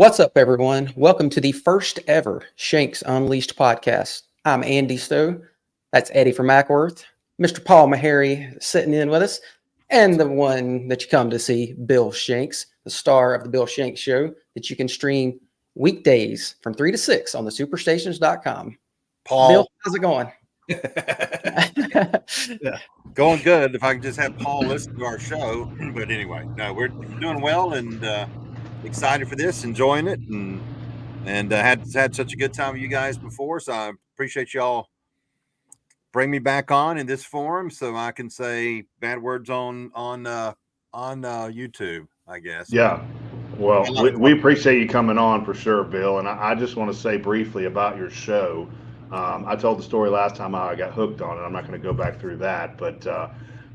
What's up, everyone? Welcome to the first ever Shanks Unleashed podcast. I'm Andy Stowe. That's Eddie from Mackworth. Mr. Paul Meharry sitting in with us. And the one that you come to see, Bill Shanks, the star of the Bill Shanks Show, that you can stream weekdays from 3 to 6 on the superstations.com. Paul. Bill, how's it going? Yeah, going good. If I can just have Paul listen to our show. But anyway, no, we're doing well and excited for this, enjoying it, and had such a good time with you guys before. So I appreciate y'all bring me back on in this forum so I can say bad words on YouTube, I guess. Yeah. Well, we appreciate you coming on for sure, Bill. And I just want to say briefly about your show. I told the story last time how I got hooked on it. I'm not going to go back through that. But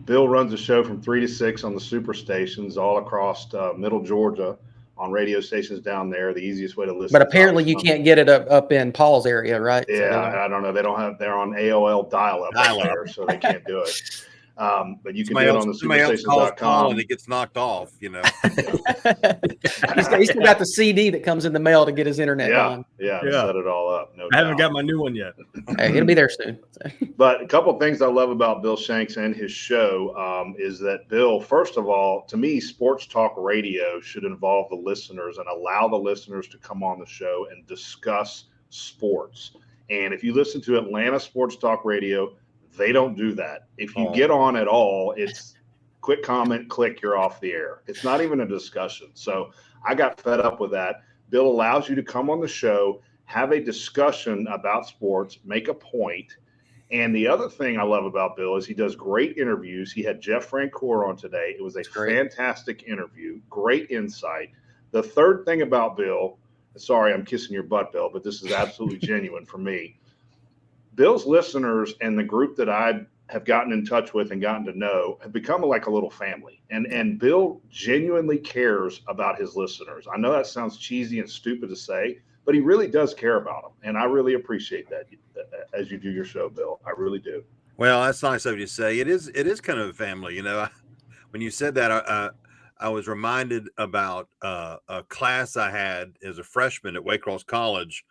Bill runs a show from 3 to 6 on the superstations all across middle Georgia on radio stations down there. The easiest way to listen. But apparently you can't get it up in Paul's area, right? Yeah, so I don't know. They're on AOL dial-up there, so they can't do it. But you can do it on the superstations.com. And it gets knocked off, you know. He's still got the CD that comes in the mail to get his internet on. Yeah, set it all up. I haven't got my new one yet. Hey, it'll be there soon. But a couple of things I love about Bill Shanks and his show is that Bill, first of all, to me, sports talk radio should involve the listeners and allow the listeners to come on the show and discuss sports. And if you listen to Atlanta Sports Talk Radio, they don't do that. If you get on at all, it's quick comment, click, you're off the air. It's not even a discussion. So I got fed up with that. Bill allows you to come on the show, have a discussion about sports, make a point. And the other thing I love about Bill is he does great interviews. He had Jeff Francoeur on today. It was a fantastic interview, great insight. The third thing about Bill, sorry, I'm kissing your butt, Bill, but this is absolutely genuine for me. Bill's listeners and the group that I have gotten in touch with and gotten to know have become like a little family. And Bill genuinely cares about his listeners. I know that sounds cheesy and stupid to say, but he really does care about them. And I really appreciate that as you do your show, Bill. I really do. Well, that's nice of you to say. It is kind of a family. You know, when you said that, I was reminded about a class I had as a freshman at Waycross College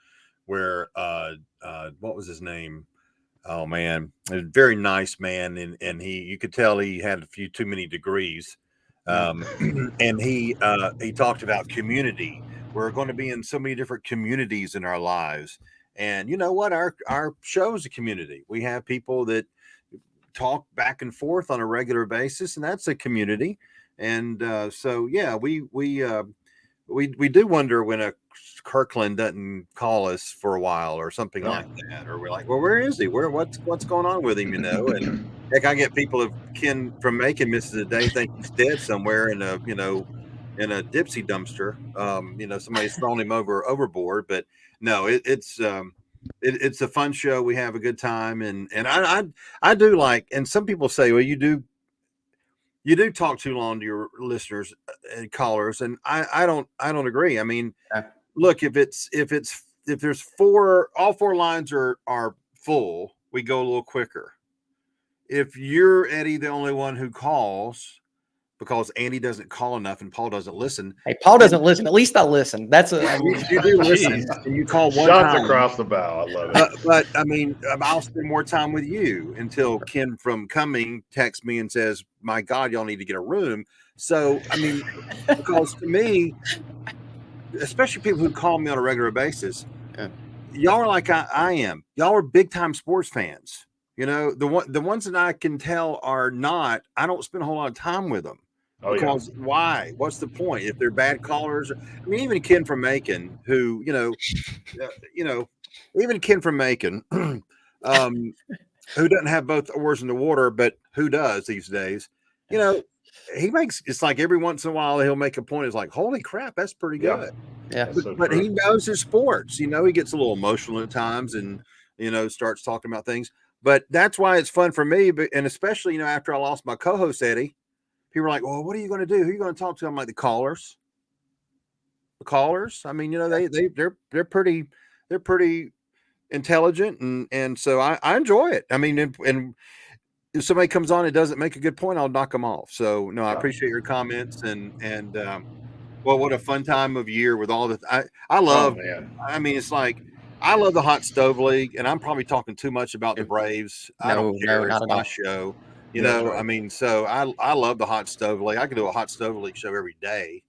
where what was his name? Oh man, a very nice man, and you could tell he had a few too many degrees. And he talked about community. We're going to be in so many different communities in our lives, and you know what? Our show is a community. We have people that talk back and forth on a regular basis, and that's a community. And so yeah, we do wonder when a Kirkland doesn't call us for a while or something like that, or we're like, well, where is he? What's going on with him? You know, and heck, I get people of Ken from Macon misses a day, think he's dead somewhere in a Dipsy dumpster. Somebody's thrown him overboard, but no, it's a fun show. We have a good time, and I do like, and some people say, well, you do talk too long to your listeners and callers, and I don't agree. I mean, look, if there's all four lines are full, we go a little quicker. If you're, Eddie, the only one who calls because Andy doesn't call enough and Paul doesn't listen. Hey, Paul doesn't listen. At least I listen. That's you do listen, and you call one Shots time. across the bow. I love it. But I mean, I'll spend more time with you until Ken from Cumming texts me and says, "My God, y'all need to get a room." So I mean, because to me, especially people who call me on a regular basis, y'all are like I am. Y'all are big time sports fans. You know, the ones that I can tell are not. I don't spend a whole lot of time with them. Because why? What's the point? If they're bad callers, I mean, even Ken from Macon, who even Ken from Macon, who doesn't have both oars in the water, but who does these days? You know, it's like every once in a while he'll make a point. It's like, holy crap, that's pretty good. Yeah. But he knows his sports. You know, he gets a little emotional at times, and starts talking about things. But that's why it's fun for me. And especially after I lost my co-host Eddie. People are like, well, what are you going to do? Who are you going to talk to? I'm like, the callers. The callers. I mean, they're pretty intelligent, and so I enjoy it. I mean, and if somebody comes on and doesn't make a good point, I'll knock them off. So no, I appreciate your comments, and Well, what a fun time of year with all the I Oh love. man. I mean, it's like I love the hot stove league, and I'm probably talking too much about the Braves. I don't No, care. It's not at my all. show. Yeah, that's right. I mean, so I love the hot stove league. I could do a hot stove league show every day.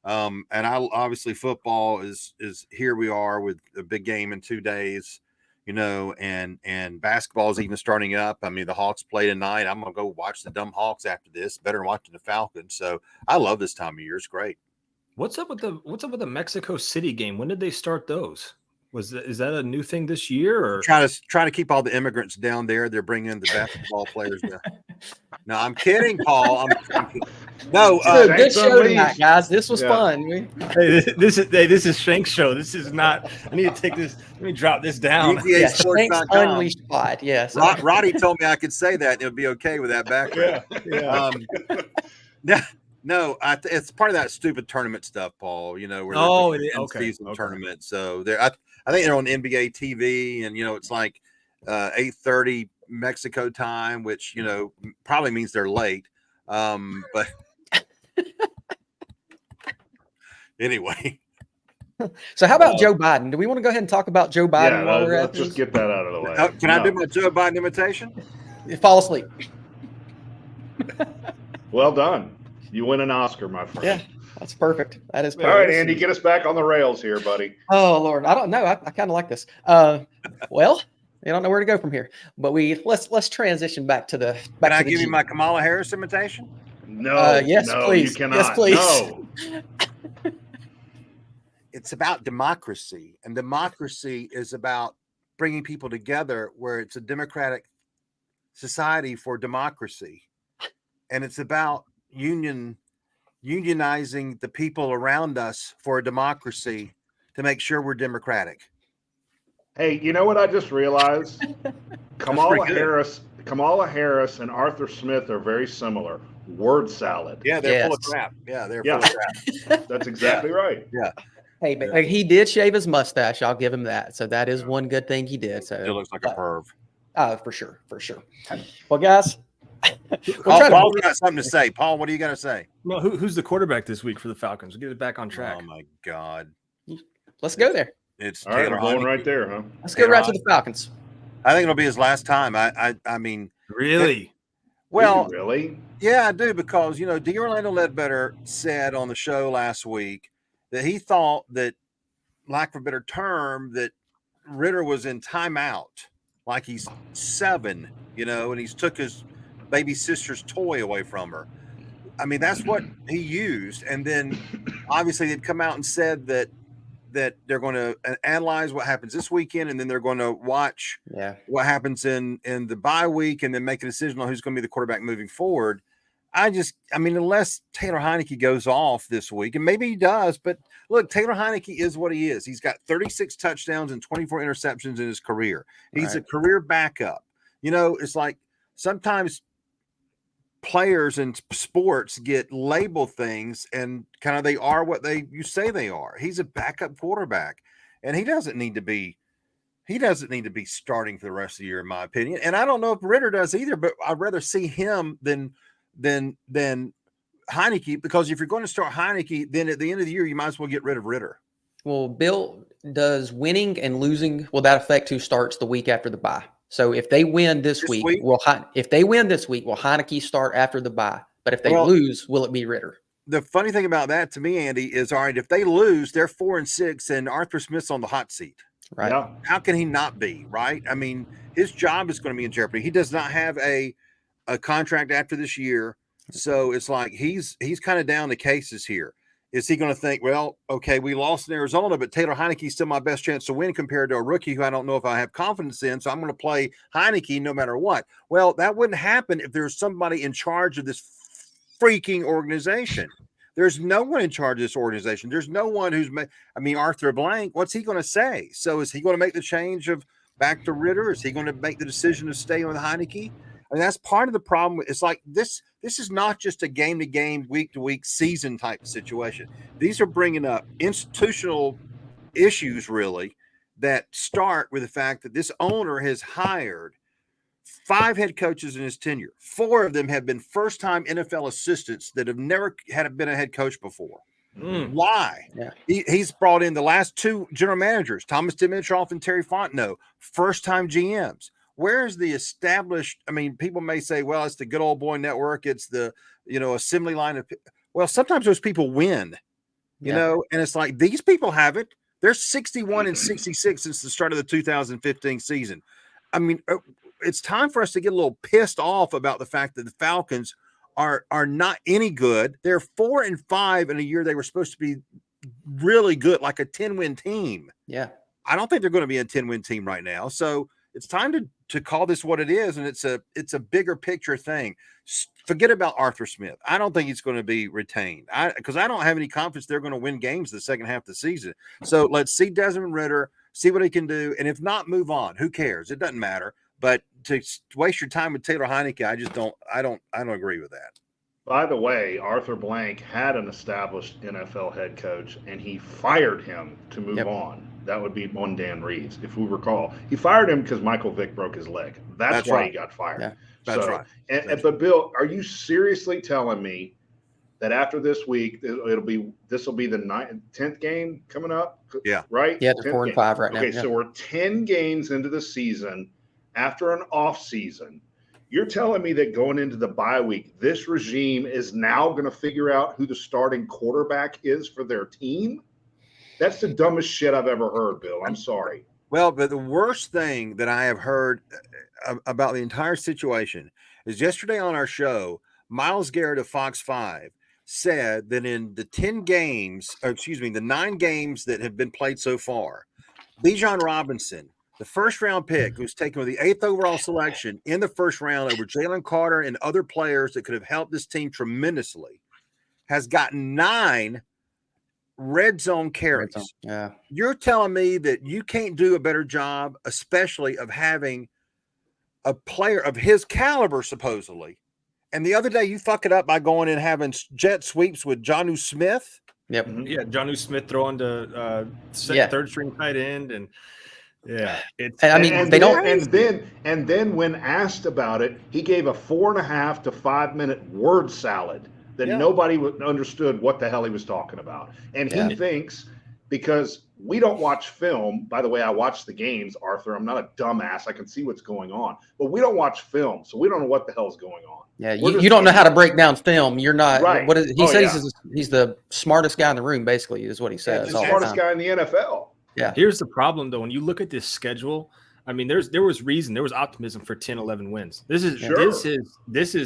And I obviously football is here we are with a big game in 2 days, and basketball is even starting up. I mean, the Hawks play tonight. I'm gonna go watch the dumb Hawks after this. Better than watching the Falcons. So I love this time of year. It's great. What's up with the Mexico City game? When did they start those? Is that a new thing this year? Or Trying to keep all the immigrants down there. They're bringing the basketball players down. No, I'm kidding, Paul. I'm kidding. No, So good Shanks show tonight, Unleashed. guys. This was Yeah. fun. this is Shank's show. This is not. I need to take this. Let me drop this down. Yeah, UGAsports.com. Shanks Unleashed Pod. Yes. Roddy told me I could say that and it would be okay with that background. Yeah. No, it's part of that stupid tournament stuff, Paul. Where they're season tournament. So I think they're on NBA TV, and it's like 8:30 Mexico time, which probably means they're late. But anyway. So how about Joe Biden? Do we want to go ahead and talk about Joe Biden while we're at let's just this? get that out of the way. Can I do my Joe Biden imitation? Fall asleep. Well done. You win an Oscar, my friend. Yeah, that's perfect. That is All perfect. right, Andy, get us back on the rails here, buddy. Oh Lord, I don't know. I kind of like this. Well, I don't know where to go from here, but let's transition back to the. Can I give you my Kamala Harris imitation? No, yes, no, please. you cannot. Yes, please. No. It's about democracy, and democracy is about bringing people together where it's a democratic society for democracy. And it's about unionizing the people around us for a democracy to make sure we're democratic. Hey, you know what I just realized? Kamala Harris and Arthur Smith are very similar. Word salad. Yeah, they're full of crap. Yeah, they're full of crap. That's exactly right. Yeah. Hey, but he did shave his mustache. I'll give him that. So that is one good thing he did. So It looks like a perv. For sure. Well, guys, Paul's got something to say. Paul, what are you going to say? No, who's the quarterback this week for the Falcons? We'll get it back on track. Oh my God. let's go there. It's All right, Taylor we're going Heineke. right there, huh? Let's go right to the Falcons. I think it'll be his last time. I mean, Really? well, Do you really? yeah, I do, because D. Orlando Ledbetter said on the show last week that he thought that, lack of a better term, that Ritter was in timeout, like he's 7, and he's took his baby sister's toy away from her. I mean, that's what he used. And then obviously they'd come out and said that they're going to analyze what happens this weekend, and then they're going to watch what happens in the bye week, and then make a decision on who's going to be the quarterback moving forward. Unless Taylor Heineke goes off this week, and maybe he does, but look, Taylor Heineke is what he is. He's got 36 touchdowns and 24 interceptions in his career. He's a career backup. It's like sometimes players in sports get labeled things, and kind of they are what you say they are. He's a backup quarterback, and he doesn't need to be starting for the rest of the year, in my opinion. And I don't know if Ritter does either, but I'd rather see him than Heineke, because if you're going to start Heineke, then at the end of the year you might as well get rid of Ritter. Well, Bill, does winning and losing, will that affect who starts the week after the bye? So if they win this week, will Heineke start after the bye? But if they lose, will it be Ritter? The funny thing about that to me, Andy, is all right, if they lose, they're 4-6 and Arthur Smith's on the hot seat. Right. Yeah. How can he not be, right? I mean, his job is going to be in jeopardy. He does not have a contract after this year. So it's like he's kind of down the cases here. Is he going to think, well, okay, we lost in Arizona, but Taylor Heineke's still my best chance to win compared to a rookie who I don't know if I have confidence in, so I'm going to play Heineke no matter what. Well, that wouldn't happen if there's somebody in charge of this freaking organization. There's no one in charge of this organization. There's no one Arthur Blank, what's he going to say? So is he going to make the change of back to Ritter? Is he going to make the decision to stay with Heineke? I mean, that's part of the problem. It's like this is not just a game-to-game, week-to-week, season type situation. These are bringing up institutional issues, really, that start with the fact that this owner has hired 5 head coaches in his tenure. 4 of them have been first-time NFL assistants that have never been a head coach before. Why? Yeah. He's brought in the last two general managers, Thomas Dimitroff and Terry Fontenot, first-time GMs. Where's the established? I mean, people may say, well, it's the good old boy network. It's the, assembly line of. Well, sometimes those people win, and it's like these people have it. They're 61-66 since the start of the 2015 season. I mean, it's time for us to get a little pissed off about the fact that the Falcons are not any good. They're 4-5 in a year they were supposed to be really good, like a 10-win team. Yeah. I don't think they're going to be a 10-win team right now. So it's time to call this what it is, and it's a bigger picture thing. Forget about Arthur Smith. I don't think he's going to be retained. Because I don't have any confidence they're going to win games the second half of the season. So let's see Desmond Ridder, see what he can do, and if not, move on. Who cares? It doesn't matter. But to waste your time with Taylor Heineke, I don't agree with that. By the way, Arthur Blank had an established NFL head coach, and he fired him to move on. That would be on Dan Reeves, if we recall. He fired him because Michael Vick broke his leg. That's why he got fired. Yeah. That's right. But Bill, are you seriously telling me that after this week, this will be the 10th game coming up? Yeah. Right? Yeah, they're 4-5 right now. Okay, so we're 10 games into the season after an off season. You're telling me that going into the bye week, this regime is now going to figure out who the starting quarterback is for their team? That's the dumbest shit I've ever heard, Bill. I'm sorry. Well, but the worst thing that I have heard about the entire situation is yesterday on our show, Myles Garrett of Fox 5 said that in the 9 games that have been played so far, Bijan Robinson, the first-round pick, who's taken with the 8th overall selection in the first round over Jalen Carter and other players that could have helped this team tremendously, has gotten 9 red zone carries. Yeah. You're telling me that you can't do a better job, especially of having a player of his caliber, supposedly. And the other day you fuck it up by going and having jet sweeps with Jonnu Smith. Yep. Yeah, Jonnu Smith throwing to third string tight end, and and then when asked about it, he gave a 4.5 to 5 minute word salad that nobody understood what the hell he was talking about. And he thinks, because we don't watch film, by the way, I watch the games, Arthur. I'm not a dumbass. I can see what's going on. But we don't watch film, so we don't know what the hell's going on. Yeah, you don't know how to break down film. You're not. Right. What is, he says he's the smartest guy in the room, basically, is what he says. The smartest guy in the NFL. Yeah. Here's the problem, though. When you look at this schedule, I mean, there was optimism for 10, 11 wins. This is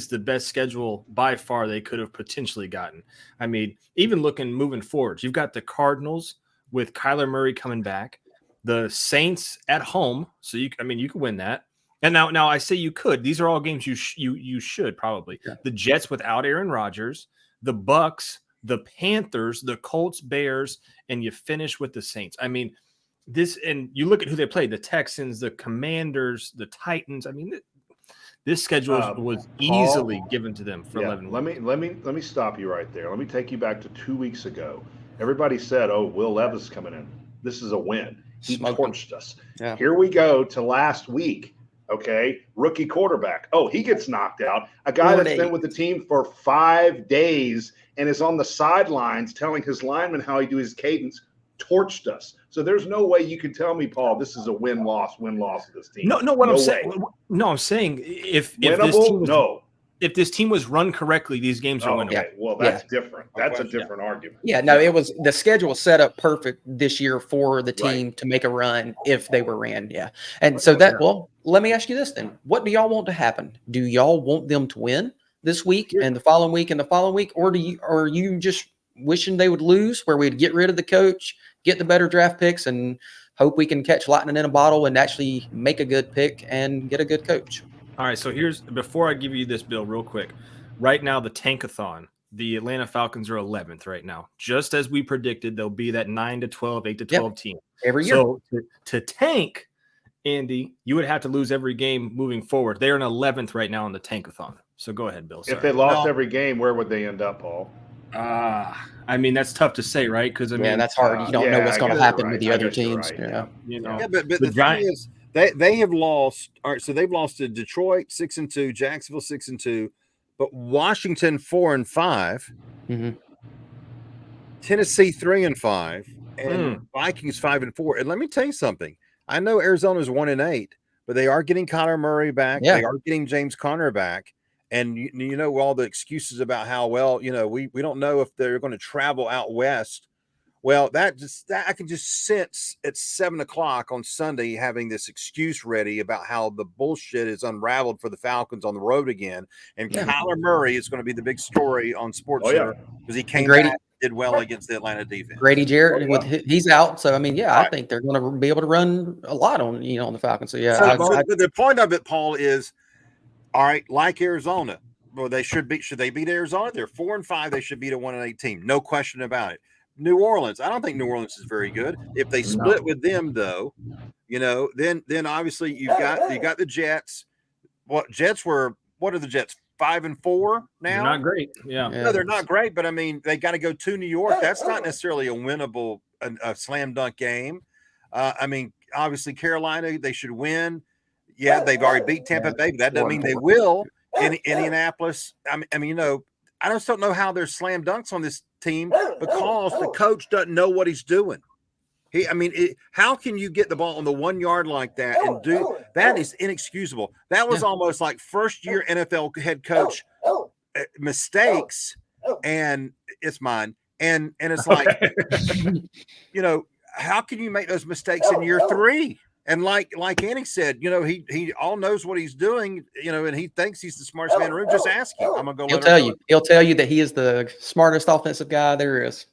the best schedule by far they could have potentially gotten. I mean, even moving forward, you've got the Cardinals with Kyler Murray coming back, the Saints at home, so you could win that. And now I say you could. These are all games you should probably. Yeah. The Jets without Aaron Rodgers, the Bucks, the Panthers, the Colts, Bears, and you finish with the Saints. I mean, and you look at who they played: the Texans, the Commanders, the Titans. I mean, this schedule was easily given to them for 11. Let me stop you right there. Let me take you back to 2 weeks ago. Everybody said, "Oh, Will Levis is coming in. This is a win." He torched us. Yeah. Here we go to last week. Okay, rookie quarterback. Oh, he gets knocked out. A guy that's been with the team for 5 days and is on the sidelines telling his linemen how he do his cadence, torched us. So there's no way you can tell me, Paul, this is a win-loss of this team. I'm saying if this team was run correctly, these games are winnable. Okay, well, that's different. That's a different argument. Yeah, no, it was the schedule set up perfect this year for the team to make a run if they were ran. Yeah. And so let me ask you this then. What do y'all want to happen? Do y'all want them to win this week and the following week and the following week? Or are you just wishing they would lose, where we'd get rid of the coach, get the better draft picks, and hope we can catch lightning in a bottle and actually make a good pick and get a good coach? All right, so before I give you this, Bill, real quick. Right now, the Tankathon, the Atlanta Falcons are 11th right now. Just as we predicted, they'll be that 9 to 12, 8 to 12 team. Every year. So to tank, Andy, you would have to lose every game moving forward. They're in 11th right now in the Tankathon. So go ahead, Bill. Sorry. If they lost every game, where would they end up, Paul? I mean, that's tough to say, right? Because that's hard. You don't know what's going to happen with the other teams. Right. But the thing is, they have lost. All right, so they've lost to Detroit 6-2, Jacksonville 6-2, but Washington 4-5. Mm-hmm. Tennessee 3-5, and Vikings 5-4. And let me tell you something. I know Arizona's 1-8, but they are getting Kyler Murray back. Yeah. They are getting James Conner back. And you know all the excuses about how well, we don't know if they're going to travel out west. Well, that I can just sense at 7:00 on Sunday having this excuse ready about how the bullshit is unraveled for the Falcons on the road again. And Kyler Murray is going to be the big story on SportsCenter because he came back, did well against the Atlanta defense. Grady Jarrett, he's out. So, I mean, I think they're going to be able to run a lot on the Falcons. So, the point of it, Paul, is all right, like Arizona. Well, should they beat Arizona? They're 4-5. They should beat a 1-8 team. No question about it. New Orleans. I don't think New Orleans is very good. If they split with them, though, then obviously you got the Jets. What are the Jets? 5-4 now? They're not great. Yeah. No, they're not great, but I mean, they got to go to New York. That's not necessarily a winnable, a slam dunk game. I mean, obviously Carolina, they should win. Yeah, they've already beat Tampa Bay, but that doesn't mean they will. In Indianapolis, I mean, I just don't know how there's slam dunks on this team because the coach doesn't know what he's doing. How can you get the ball on the 1 yard like that and do that? Is inexcusable. That was almost like first year NFL head coach mistakes, and it's mine. And it's like, how can you make those mistakes in year 3? And like Andy said, he all knows what he's doing, and he thinks he's the smartest man in the room. Just ask him. I'm gonna go. He'll tell you that he is the smartest offensive guy there is.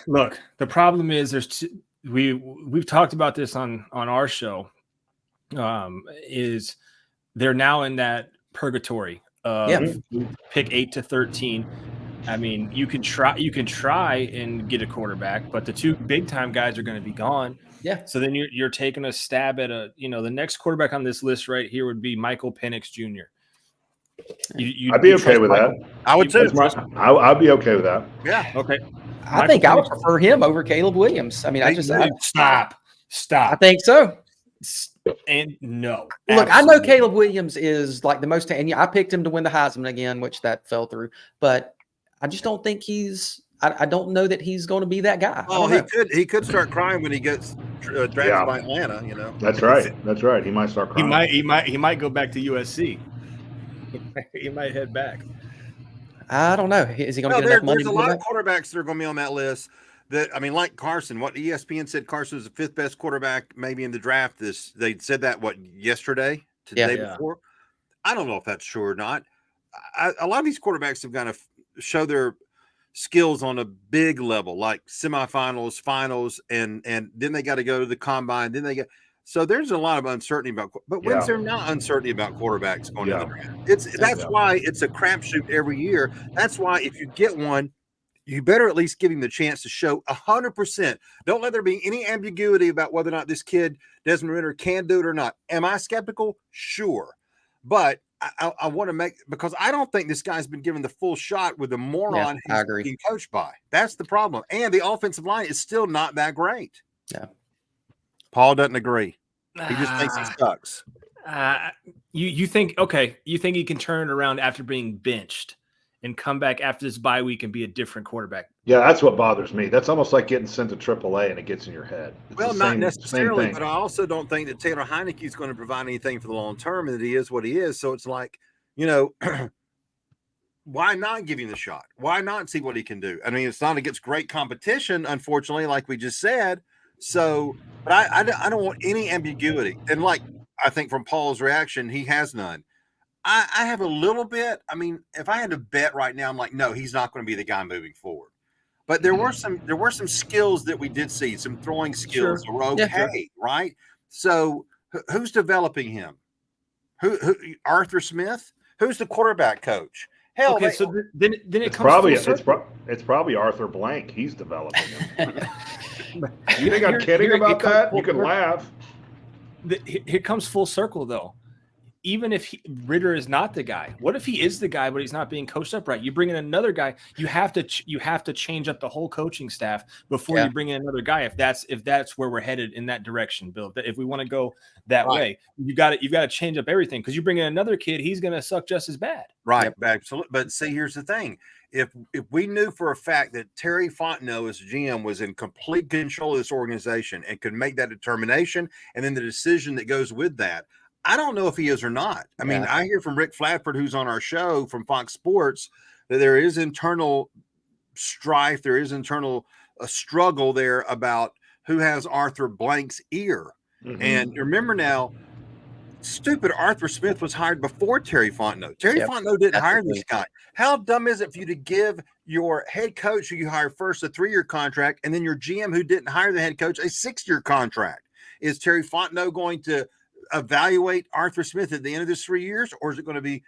Look, the problem is we've talked about this on our show. Is they're now in that purgatory of pick 8 to 13. I mean, you can try and get a quarterback, but the two big time guys are going to be gone. Yeah. So then you're taking a stab at the next quarterback on this list right here would be Michael Penix Jr. I'd be okay with that. I would too. I'd be okay with that. Yeah. Okay. I think I would prefer him over Caleb Williams. I mean, stop. I think so. And no. Look, I know Caleb Williams is like the most, and I picked him to win the Heisman again, which that fell through. But I just don't think I don't know that he's going to be that guy. Oh, he could start crying when he gets drafted by Atlanta. That's right. That's right. He might start crying. He might go back to USC. He might head back. I don't know. Is he going to get enough money? There's a lot of quarterbacks that are going to be on that list. Like Carson. What ESPN said, Carson was the 5th best quarterback maybe in the draft. They said that yesterday, the day before. I don't know if that's true or not. A lot of these quarterbacks have got to show their skills on a big level, like semifinals, finals, and then they got to go to the combine. So there's a lot of uncertainty but when's there not uncertainty about quarterbacks going to the draft? That's why it's a crapshoot every year. That's why if you get one, you better at least give him the chance to show 100%. Don't let there be any ambiguity about whether or not this kid, Desmond Ridder, can do it or not. Am I skeptical? Sure. But I want to because I don't think this guy's been given the full shot with the moron he's being coached by. That's the problem. And the offensive line is still not that great. Yeah. Paul doesn't agree. He just thinks he sucks. You think he can turn it around after being benched and come back after this bye week and be a different quarterback? Yeah, that's what bothers me. That's almost like getting sent to AAA and it gets in your head. Well, not necessarily, but I also don't think that Taylor Heineke is going to provide anything for the long term, and that he is what he is. So it's like, why not give him the shot? Why not see what he can do? I mean, it's not against great competition, unfortunately, like we just said. So, but I don't want any ambiguity. And like I think from Paul's reaction, he has none. I have a little bit. I mean, if I had to bet right now, I'm like, no, he's not going to be the guy moving forward. But there were some skills that we did see, some throwing skills that were okay, right? So who's developing him? Who Arthur Smith? Who's the quarterback coach? Hell, okay, so then it comes it's probably Arthur Blank. He's developing him. You think I'm kidding about that? You can laugh. Here comes full circle, though. even if Ritter is not the guy, what if he is the guy, but he's not being coached up right? You bring in another guy, you have to change up the whole coaching staff before you bring in another guy. If that's where we're headed in that direction, Bill, if we want to go that way, you've got to change up everything, because you bring in another kid, he's going to suck just as bad. Right. Absolutely. But see, here's the thing. If we knew for a fact that Terry Fontenot as GM was in complete control of this organization and could make that determination, and then the decision that goes with that, I don't know if he is or not. I mean, I hear from Rick Flatford, who's on our show from Fox Sports, that there is internal strife, there is internal struggle there about who has Arthur Blank's ear. Mm-hmm. And remember now, stupid Arthur Smith was hired before Terry Fontenot. Terry Fontenot didn't hire this guy. How dumb is it for you to give your head coach, who you hired first, a 3-year contract, and then your GM, who didn't hire the head coach, a 6-year contract? Is Terry Fontenot going to evaluate Arthur Smith at the end of this 3 years, or is it going to be,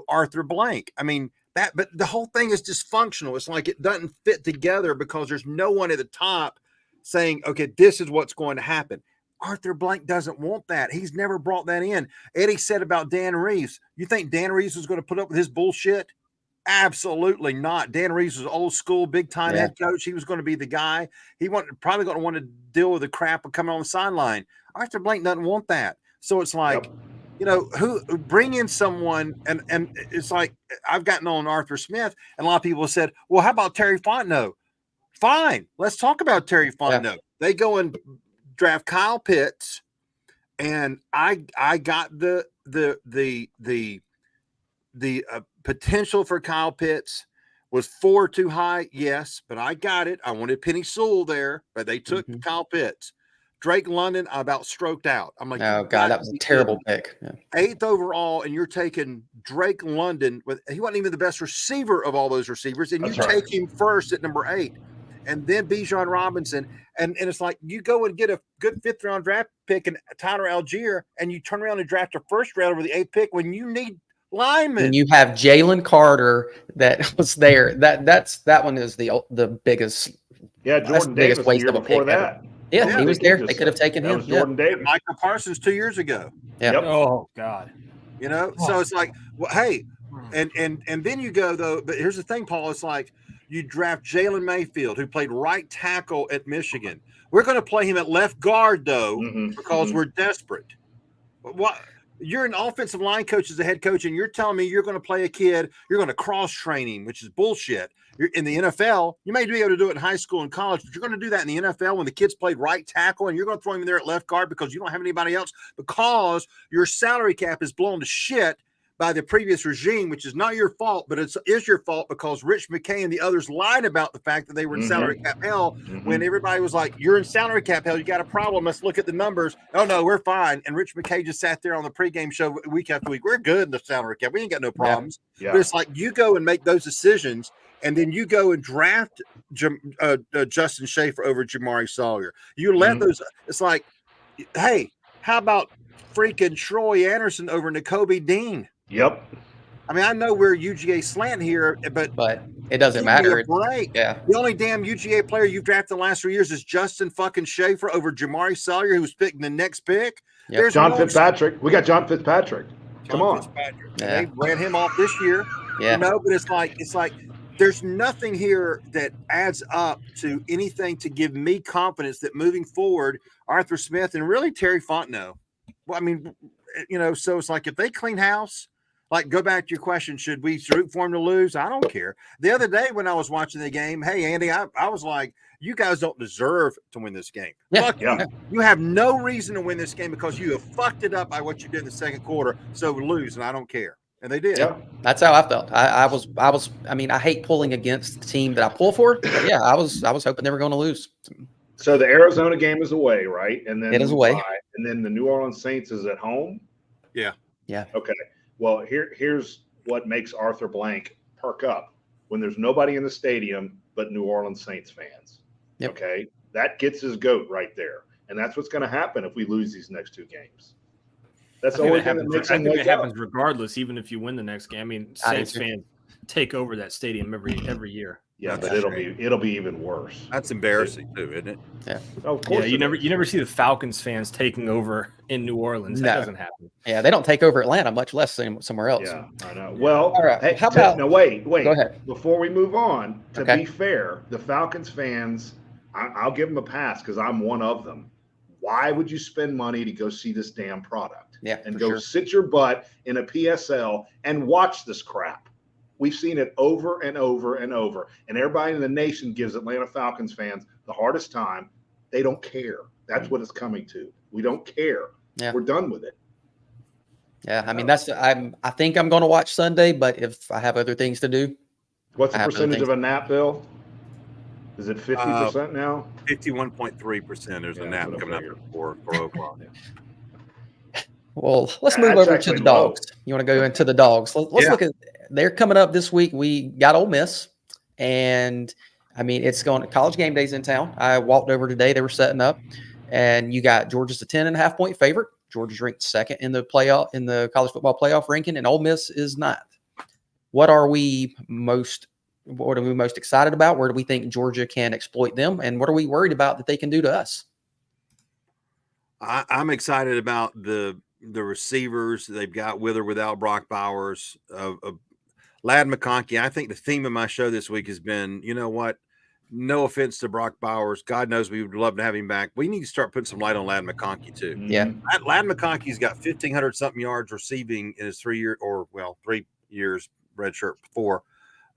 Arthur Blank? I mean, but the whole thing is dysfunctional. It's like it doesn't fit together because there's no one at the top saying, okay, this is what's going to happen. Arthur Blank doesn't want that. He's never brought that in. Eddie said about Dan Reeves, you think Dan Reeves was going to put up with his bullshit? Absolutely not. Dan Reeves was old school, big time head coach. He was going to be the guy. He probably going to want to deal with the crap of coming on the sideline. Arthur Blank doesn't want that. So it's like, who bring in someone, and it's like, I've gotten on Arthur Smith, and a lot of people have said, well, how about Terry Fontenot? Fine. Let's talk about Terry Fontenot. Yeah. They go and draft Kyle Pitts, and I got the potential for Kyle Pitts. Was 4 too high? Yes, but I got it. I wanted Penny Sewell there, but they took Kyle Pitts. Drake London, I about stroked out. I'm like, oh God, that was a terrible pick. Yeah. 8th overall, and you're taking Drake London he wasn't even the best receiver of all those receivers, and you take him first at number 8. And then Bijan Robinson, and it's like you go and get a good 5th round draft pick and Tyler Algier, and you turn around and draft a 1st round over the 8th pick when you need linemen. And you have Jalen Carter that was there. That one is the biggest. Yeah, Jordan Davis waste the year before that. Yeah, he was there. They could have taken him. Jordan Davis. Michael Parsons 2 years ago. Yeah. Yep. Oh God. So it's like, well, hey, and then you go though. But here's the thing, Paul. It's like, you draft Jalen Mayfield, who played right tackle at Michigan. We're going to play him at left guard, though, because we're desperate. What? You're an offensive line coach as a head coach, and you're telling me you're going to play a kid, you're going to cross-train him, which is bullshit. You're in the NFL, you may be able to do it in high school and college, but you're going to do that in the NFL when the kids played right tackle, and you're going to throw him in there at left guard because you don't have anybody else, because your salary cap is blown to shit by the previous regime, which is not your fault, but it is your fault because Rich McKay and the others lied about the fact that they were in salary cap hell when everybody was like, you're in salary cap hell, you got a problem, let's look at the numbers. Oh, no, we're fine. And Rich McKay just sat there on the pregame show week after week. We're good in the salary cap. We ain't got no problems. Yeah. But it's like you go and make those decisions, and then you go and draft Justin Schaefer over Jamari Sawyer. You let those – it's like, hey, how about freaking Troy Anderson over Nakobe Dean? Yep. I mean, I know we're UGA slant here, but it doesn't matter. Yeah. The only damn UGA player you've drafted the last 3 years is Justin fucking Schaefer over Jamari Sawyer, who's picking the next pick. Yep. There's John Fitzpatrick. We got John Fitzpatrick. Come on. Fitzpatrick. Yeah. They ran him off this year. Yeah. But it's like there's nothing here that adds up to anything to give me confidence that moving forward, Arthur Smith and really Terry Fontenot. Well, I mean, so it's like if they clean house. Like, go back to your question, should we root for him to lose? I don't care. The other day when I was watching the game, hey, Andy, I was like, you guys don't deserve to win this game. You have no reason to win this game because you have fucked it up by what you did in the second quarter, so lose, and I don't care. And they did. Yeah, that's how I felt. I mean, I hate pulling against the team that I pull for, but yeah, I was hoping they were going to lose. So the Arizona game is away, right? And then it is away. And then the New Orleans Saints is at home? Yeah. Yeah. Okay. Well, here's what makes Arthur Blank perk up when there's nobody in the stadium but New Orleans Saints fans. Yep. Okay, that gets his goat right there, and that's what's going to happen if we lose these next 2 games. That's the only thing that makes him wake up. Happens regardless, even if you win the next game. I mean, Saints fans take over that stadium every year. Yeah, but it'll be even worse. That's embarrassing too, isn't it? Yeah. Oh, of course. Yeah, you never see the Falcons fans taking over in New Orleans. No. That doesn't happen. Yeah, they don't take over Atlanta, much less somewhere else. Yeah, I know. Well, all right. Hey, How about? No, wait. Go ahead. Before we move on, to Okay. be fair, the Falcons fans, I'll give them a pass because I'm one of them. Why would you spend money to go see this damn product? Yeah, and for go sure. sit your butt in a PSL and watch this crap? We've seen it over and over and over. And everybody in the nation gives Atlanta Falcons fans the hardest time. They don't care. That's what it's coming to. We don't care. Yeah. We're done with it. Yeah, I mean I think I'm going to watch Sunday, but if I have other things to do, What's the I have other percentage things. of a nap, Bill? Is it 50% now? 51.3%. There's a Yeah, nap that's what I coming up figured. for 4:00. well, let's move That's over to actually the low. Dogs. You want to go into the Dogs? Let's Yeah. look at. They're coming up this week. We got Ole Miss, and I mean it's going. College game days in town. I walked over today. They were setting up, and you got Georgia's a 10.5 point favorite. Georgia's ranked second in the playoff in the college football playoff ranking, and Ole Miss is ninth. What are we most excited about? Where do we think Georgia can exploit them, and what are we worried about that they can do to us? I'm excited about the receivers they've got with or without Brock Bowers. Lad McConkey. I think the theme of my show this week has been, you know what? No offense to Brock Bowers. God knows we would love to have him back. We need to start putting some light on Lad McConkey too. Yeah. Lad McConkey's got 1,500 something yards receiving in his 3 years redshirt before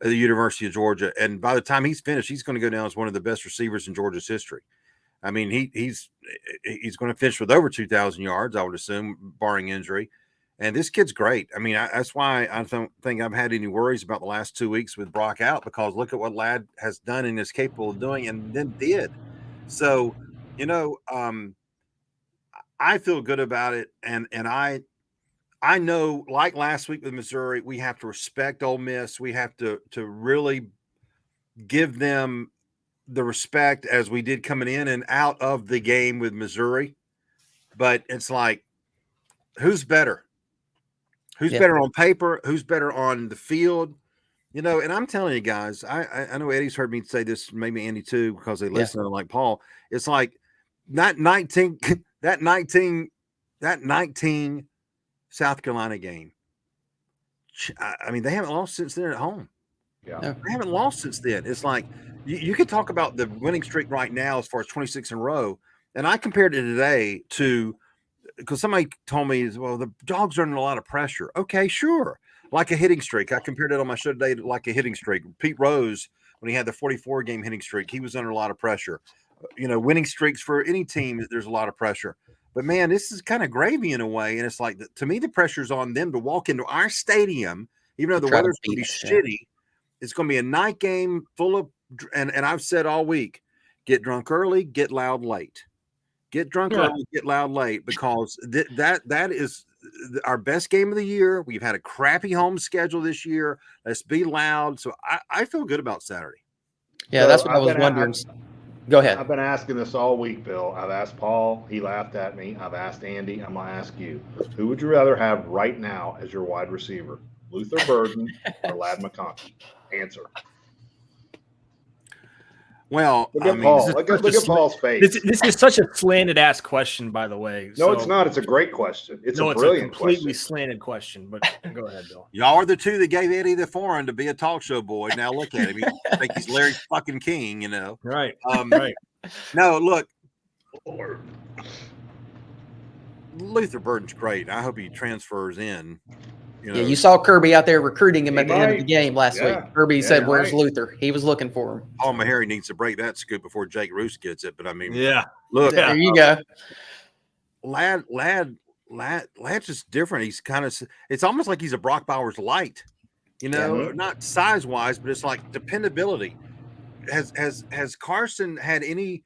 the University of Georgia. And by the time he's finished, he's going to go down as one of the best receivers in Georgia's history. I mean, he's going to finish with over 2,000 yards, I would assume, barring injury. And this kid's great. I mean, that's why I don't think I've had any worries about the last 2 weeks with Brock out, because look at what Lad has done and is capable of doing and then did. So, you know, I feel good about it. And I know, like last week with Missouri, we have to respect Ole Miss. We have to really give them the respect as we did coming in and out of the game with Missouri. But it's like, who's better? Who's better on paper? Who's better on the field? You know, and I'm telling you guys, I know Eddie's heard me say this, maybe Andy too, because they listen like Paul. It's like that 19 South Carolina game. I mean, they haven't lost since then at home. Yeah. No. They haven't lost since then. It's like you could talk about the winning streak right now as far as 26 in a row. And I compared it today to, because somebody told me, well, the Dogs are under a lot of pressure. Okay, sure. Like a hitting streak. I compared it on my show today to like a hitting streak. Pete Rose, when he had the 44-game hitting streak, he was under a lot of pressure. You know, winning streaks for any team, there's a lot of pressure. But, man, this is kind of gravy in a way. And it's like, to me, the pressure's on them to walk into our stadium, even though the weather's going to be shitty. It's going to be a night game full of – and I've said all week, get drunk early, get loud late. Get drunk early, get loud late, because that is our best game of the year. We've had a crappy home schedule this year. Let's be loud. So I feel good about Saturday. Yeah, that's what I was wondering. Go ahead. I've been asking this all week, Bill. I've asked Paul. He laughed at me. I've asked Andy. I'm going to ask you. Who would you rather have right now as your wide receiver? Luther Burden or Lad McConkey? Answer. Well, look at Paul. Look at Paul's face. This is such a slanted ass question, by the way. No, it's not. It's a great question. It's a brilliant completely question. slanted question. But go ahead, Bill. Y'all are the two that gave Eddie the foreign to be a talk show boy. Now look at him. He think he's Larry fucking King, you know. Right. Right. No, look. Luther Burden's great. I hope he transfers in. You know. Yeah, you saw Kirby out there recruiting him at the end of the game last week. Kirby said, "Where's Luther?" He was looking for him. Paul Maharry needs to break that scoop before Jake Roos gets it. But I mean, look, there you go. Lad's just different. He's kind of, it's almost like he's a Brock Bowers light, you know, not size wise, but it's like dependability. Has Carson had any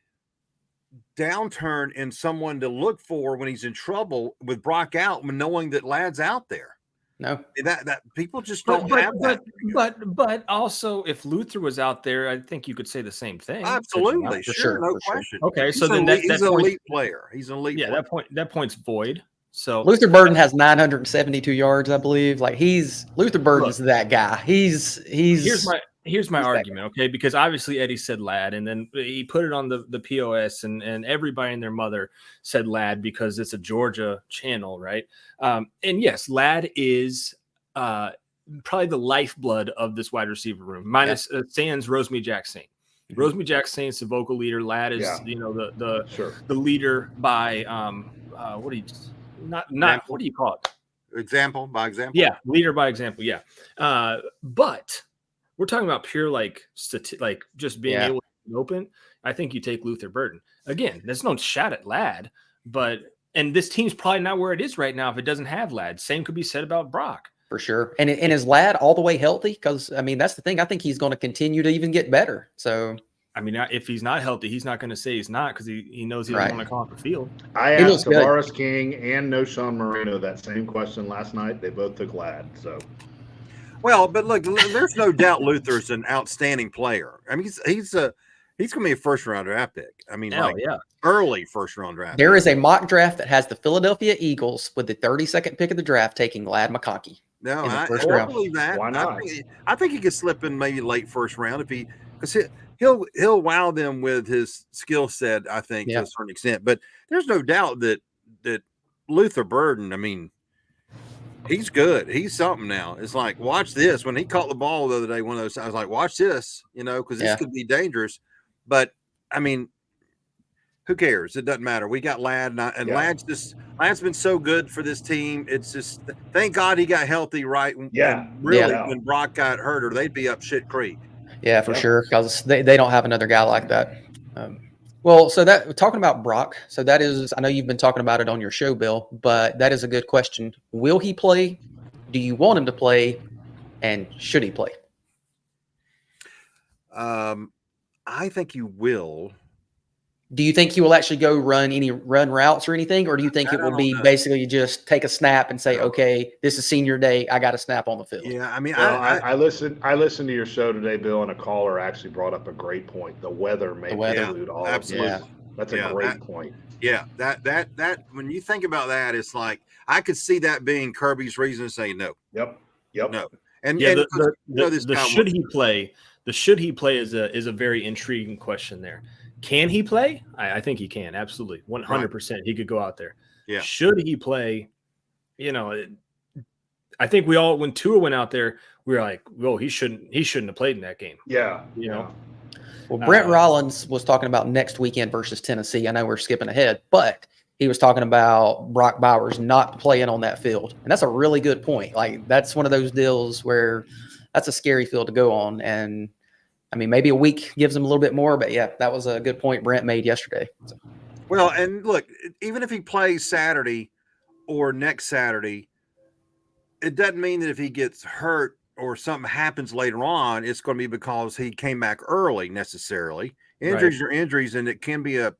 downturn in someone to look for when he's in trouble with Brock out, when knowing that Lad's out there? No, that people just don't have that. But also, if Luther was out there, I think you could say the same thing. Absolutely, sure, no question. Okay, so then he's an elite player. He's an elite. Yeah, player. that point's void. So Luther Burden has 972 yards, I believe. Like Luther Burden's that guy. Here's my argument, okay? Because obviously Eddie said lad, and then he put it on the POS, and everybody and their mother said lad because it's a Georgia channel, right? And yes, lad is probably the lifeblood of this wide receiver room, minus sans Rosemary Jackson. Rosemary Jackson is the vocal leader. Lad is the leader by what do you call it? Example by example. Yeah, leader by example. Yeah, but we're talking about pure like just being able to be open. I think you take Luther Burden again. There's no shot at Lad, and this team's probably not where it is right now if it doesn't have Lad. Same could be said about Brock. For sure. And is Lad all the way healthy? Because, I mean, that's the thing. I think he's going to continue to even get better. So, I mean, if he's not healthy, he's not going to say he's not because he knows he doesn't want to come off the field. I asked Tavares King and Noshawn Marino that same question last night. They both took Lad. So, well, but look, there's no doubt Luther's an outstanding player. I mean, he's going to be a first-round draft pick. I mean, early first-round draft. There is a mock draft that has the Philadelphia Eagles with the 32nd pick of the draft taking Lad McConkey. No, I believe that. Why not? I think he could slip in maybe late first round because he'll wow them with his skill set. I think to a certain extent, but there's no doubt that Luther Burden. I mean, he's good. He's something now. It's like watch this. When he caught the ball the other day, one of those, I was like, watch this, because this could be dangerous. But I mean, who cares? It doesn't matter. We got Lad, and Lad's been so good for this team. It's just thank God he got healthy right. When Brock got hurt, or they'd be up shit creek. Yeah, for sure, because they don't have another guy like that. Well, so that talking about Brock, so that is, I know you've been talking about it on your show, Bill, but that is a good question. Will he play? Do you want him to play? And should he play? I think he will. Do you think he will actually go run routes or anything? Or do you think it will be basically just take a snap and say, okay, this is senior day. I got a snap on the field. Yeah. I mean, I listened to your show today, Bill, and a caller actually brought up a great point. The weather may include all of this. That's a great point. Yeah. That when you think about that, it's like, I could see that being Kirby's reason to say no. Yep. No. And should he play? The should he play is a very intriguing question there. Can he play? I think he can. Absolutely. 100%. He could go out there. Yeah. Should he play? I think we all, when Tua went out there, we were like, well, he shouldn't have played in that game. Yeah. Well, Brent Rollins was talking about next weekend versus Tennessee. I know we're skipping ahead, but he was talking about Brock Bowers not playing on that field. And that's a really good point. Like, that's one of those deals where that's a scary field to go on. And I mean, maybe a week gives him a little bit more, but yeah, that was a good point Brent made yesterday. So. Well, and look, even if he plays Saturday or next Saturday, it doesn't mean that if he gets hurt or something happens later on, it's going to be because he came back early necessarily. Injuries are injuries, and it can be a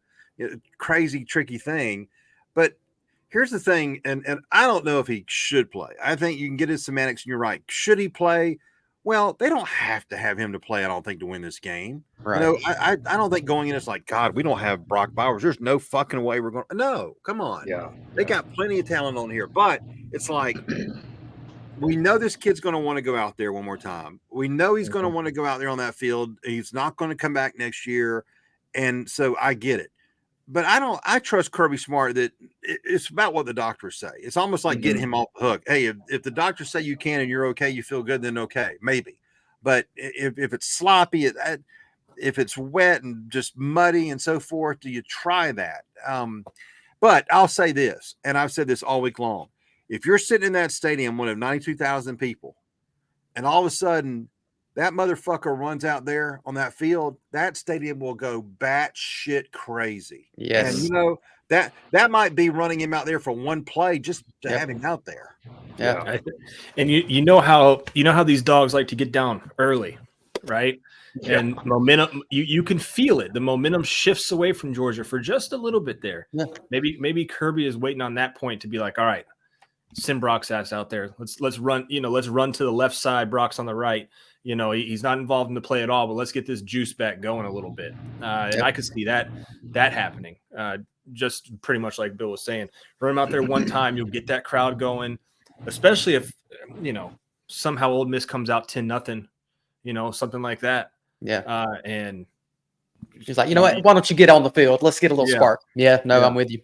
crazy, tricky thing. But here's the thing, and I don't know if he should play. I think you can get his semantics, and you're right. Should he play? Well, they don't have to have him to play, I don't think, to win this game. Right. I don't think going in it's like, God, we don't have Brock Bowers. There's no fucking way we're going. No, come on. Yeah. They got plenty of talent on here. But it's like, we know this kid's going to want to go out there one more time. We know he's going to want to go out there on that field. He's not going to come back next year. And so I get it. But I trust Kirby Smart that it's about what the doctors say. It's almost like getting him off the hook. Hey, if the doctors say you can and you're okay, you feel good, then okay, maybe. But if it's sloppy, if it's wet and just muddy and so forth, do you try that? But I'll say this, and I've said this all week long. If you're sitting in that stadium, one of 92,000 people, and all of a sudden that motherfucker runs out there on that field, that stadium will go batshit crazy. Yes. And that might be running him out there for one play just to have him out there. Yeah. And you know how these dogs like to get down early, right? Yeah. And momentum, you can feel it. The momentum shifts away from Georgia for just a little bit there. Yeah. Maybe Kirby is waiting on that point to be like, all right, send Brock's ass out there. Let's run, let's run to the left side. Brock's on the right. He's not involved in the play at all, but let's get this juice back going a little bit. And I could see that happening. just pretty much like Bill was saying. Run them out there one time, you'll get that crowd going, especially if, somehow Ole Miss comes out 10-0, something like that. Yeah. And he's like, you know what? Why don't you get on the field? Let's get a little spark. Yeah, no, I'm with you.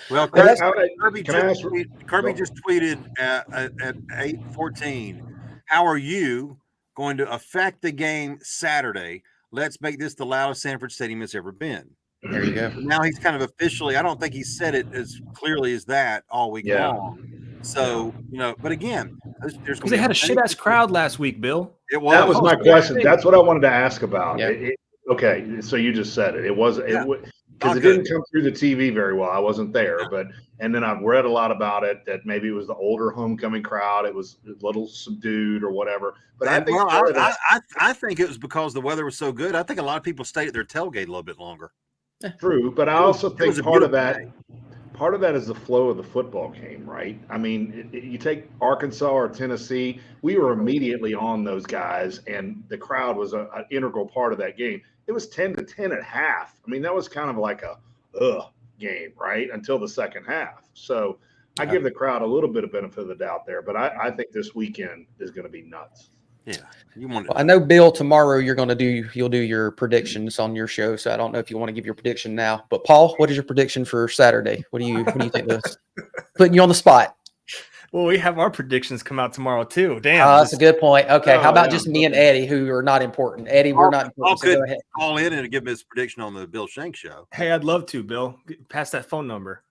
Well, Kirby just tweeted at 8:14. How are you going to affect the game Saturday? Let's make this the loudest Sanford Stadium has ever been. There you go. Now he's kind of officially, I don't think he said it as clearly as that all week long. So, but again, there's because they had a shit-ass crowd last week, Bill. It was. That was my question. That's what I wanted to ask about. Yeah. Okay, so you just said it. It was because it didn't come through the TV very well. I wasn't there, and then I've read a lot about it that maybe it was the older homecoming crowd. It was a little subdued or whatever. But I think I think it was because the weather was so good. I think a lot of people stayed at their tailgate a little bit longer. True, but I also think part of that is the flow of the football game, right? I mean, you take Arkansas or Tennessee, we were immediately on those guys, and the crowd was an integral part of that game. It was 10-10 at half. I mean, that was kind of like a game, right, until the second half. So I give the crowd a little bit of benefit of the doubt there, but I think this weekend is going to be nuts. Yeah, I know, Bill, tomorrow you'll do your predictions on your show, so I don't know if you want to give your prediction now. But Paul, what is your prediction for Saturday? What do you think, Lewis? Putting you on the spot. Well, we have our predictions come out tomorrow too. Damn, that's a good point. Okay, how about just me and Eddie, who are not important? Eddie, we're not important. So go ahead. Call in and give his prediction on the Bill Shanks show. Hey, I'd love to, Bill. Pass that phone number.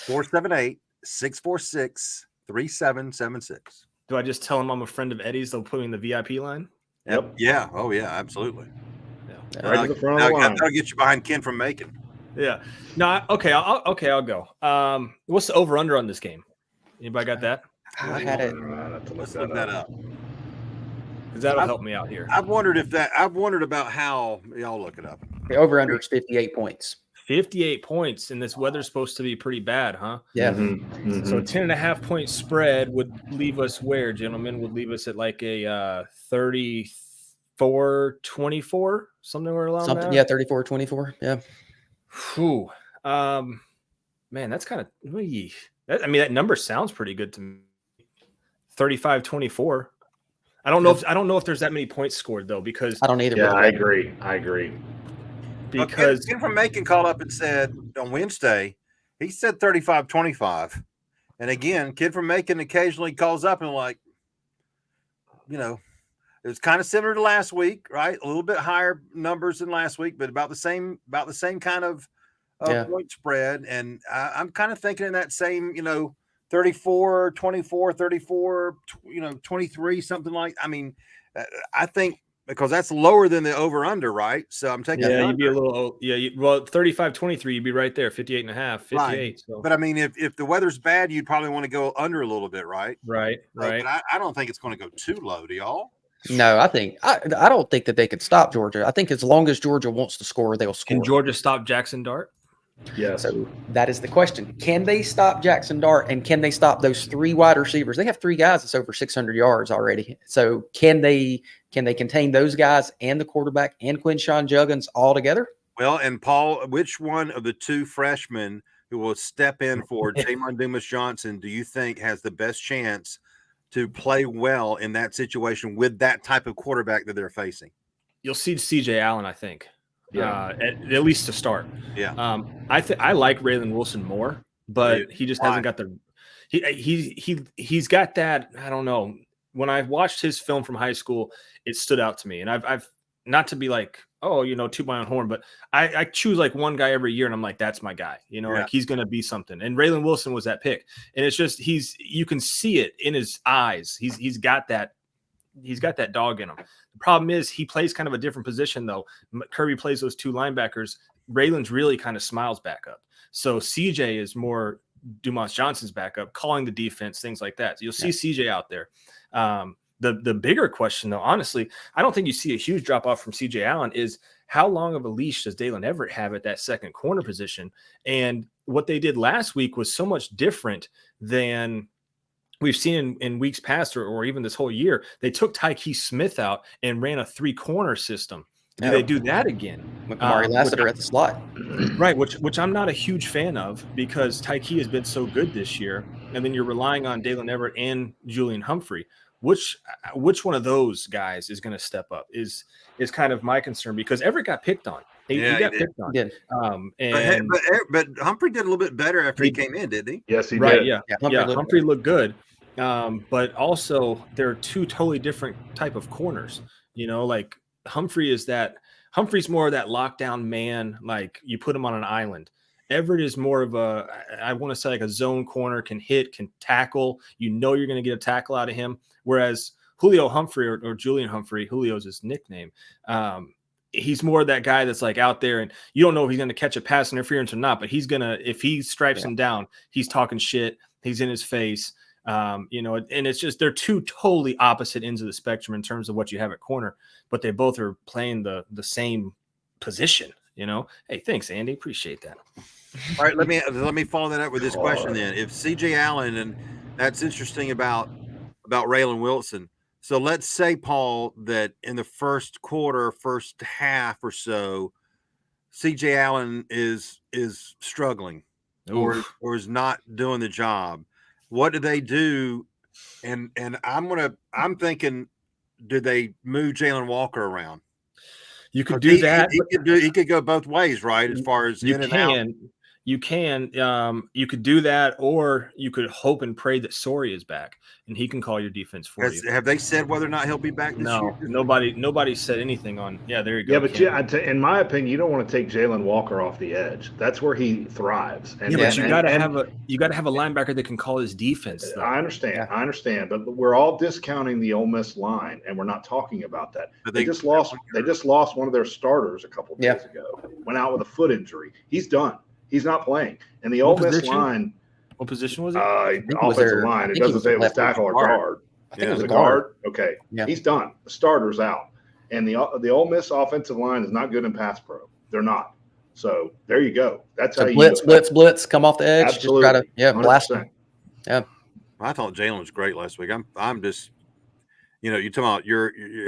478-646-3776. Do I just tell him I'm a friend of Eddie's? They'll put me in the VIP line? Yep. Yeah. Oh, yeah, absolutely. Yeah. Right to the front of the line. That'll get you behind Ken from Macon. Yeah. No, okay, I'll go. What's the over-under on this game? Anybody got that? I had it. Let's look that up. Because that'll help me out here. I've wondered about how y'all look it up. The over-under is 58 points. 58 points, and this weather's supposed to be pretty bad, huh? Yeah. Mm-hmm. So a 10.5-point spread would leave us where, gentlemen? Would leave us at like a 34-24, somewhere along that? Yeah, 34-24. Yeah. Whew. Man, that's kind of that number sounds pretty good to me. 35-24. I don't know if there's that many points scored though, because I don't either. Yeah, I agree. Because Ken from Macon called up and said on Wednesday, he said 35-25. And again, Kid from Macon occasionally calls up and like, it was kind of similar to last week, right? A little bit higher numbers than last week, but about the same kind of point spread. And I'm kind of thinking in that same, 34, 24, 34, 23, something like. I mean, I think. Because that's lower than the over-under, right? So I'm taking you'd be a little 35-23, you'd be right there, 58.5, 58. Right. So. But I mean, if the weather's bad, you'd probably want to go under a little bit, right? Right. But I don't think it's going to go too low, do y'all? No, I don't think that they could stop Georgia. I think as long as Georgia wants to score, they'll score. Can Georgia stop Jackson Dart? Yes. So that is the question. Can they stop Jackson Dart, and can they stop those three wide receivers? They have three guys that's over 600 yards already. So can they contain those guys and the quarterback and Quinshon Juggins all together? Well, and Paul, which one of the two freshmen who will step in for Jamon Dumas-Johnson do you think has the best chance to play well in that situation with that type of quarterback that they're facing? You'll see C.J. Allen, I think. Yeah, at least to start. Yeah. I like Raylan Wilson more, but he just hasn't got the he's got that. I don't know. When I watched his film from high school, it stood out to me, and I've not to be like, toot my own horn, but I choose like one guy every year, and I'm like, that's my guy. Like he's gonna be something. And Raylan Wilson was that pick, and it's just you can see it in his eyes. He's got that dog in him. The problem is he plays kind of a different position though. Kirby plays those two linebackers. Raylan's really kind of smiles back up. So CJ is more Dumas Johnson's backup, calling the defense, things like that. So you'll see CJ out there. The bigger question though, honestly, I don't think you see a huge drop off from CJ Allen is how long of a leash does Dalen Everett have at that second corner position? And what they did last week was so much different than we've seen in weeks past or even this whole year. They took Tyke Smith out and ran a 3-corner system. Do they do that again? With Kamari Lassiter at the slot. Right, which I'm not a huge fan of because Tyke has been so good this year, and then you're relying on Dalen Everett and Julian Humphrey. Which one of those guys is going to step up is kind of my concern because Everett got picked on. He got picked on. But Humphrey did a little bit better after he came in, didn't he? Yes, he did. Yeah, Humphrey looked good. But also they're two totally different type of corners. Like Humphrey's more of that lockdown man, like you put him on an island. Everett is more of I want to say like a zone corner, can hit, can tackle. You're going to get a tackle out of him. Whereas Julio Humphrey or Julian Humphrey, Julio's his nickname. He's more that guy that's like out there and you don't know if he's going to catch a pass interference or not, but if he stripes him down, he's talking shit. He's in his face. And it's just, they're two totally opposite ends of the spectrum in terms of what you have at corner, but they both are playing the same position, Hey, thanks, Andy. Appreciate that. All right. Let me follow that up with this question then. If CJ Allen, and that's interesting about Raylan Wilson. So let's say, Paul, that in the first quarter, first half or so, CJ Allen is struggling or is not doing the job. What do they do? And I'm thinking, do they move Jalen Walker around? You could do that. He could go both ways, right? As far as in and out. You could do that, or you could hope and pray that Sori is back and he can call your defense for you. Have they said whether or not he'll be back this year? No, nobody said anything on. Yeah, there you go. Yeah, but in my opinion, you don't want to take Jalen Walker off the edge. That's where he thrives. But you got to have a linebacker that can call his defense. Though. I understand, but we're all discounting the Ole Miss line, and we're not talking about that. But they just lost one of their starters a couple of days ago. Went out with a foot injury. He's done. He's not playing. And the Ole Miss line. What position was it? Offensive line. It doesn't say it was tackle or guard. I think it was a guard. Okay. Yeah. He's done. The starter's out. And the Ole Miss offensive line is not good in pass pro. They're not. So there you go. That's how blitz, come off the edge. Absolutely. Just try to blast them. Yeah. I thought Jalen was great last week. I'm just, you're talking about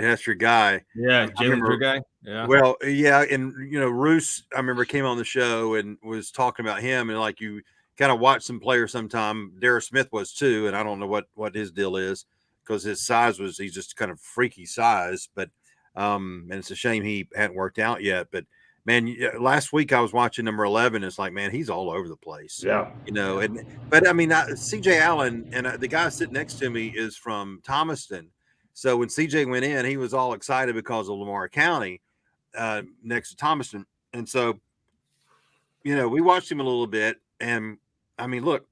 that's your guy. Yeah, Jalen's your guy. Yeah. Well, yeah, and Roos, I remember came on the show and was talking about him, and like you kind of watch some players sometime. Dara Smith was too, and I don't know what his deal is because his size he's just kind of freaky size, but and it's a shame he hadn't worked out yet. But man, last week I was watching number 11. It's like, man, he's all over the place. Yeah, but I mean, CJ Allen and the guy sitting next to me is from Thomaston. So when CJ went in, he was all excited because of Lamar County next to Thomaston. And so, we watched him a little bit. And, I mean, look,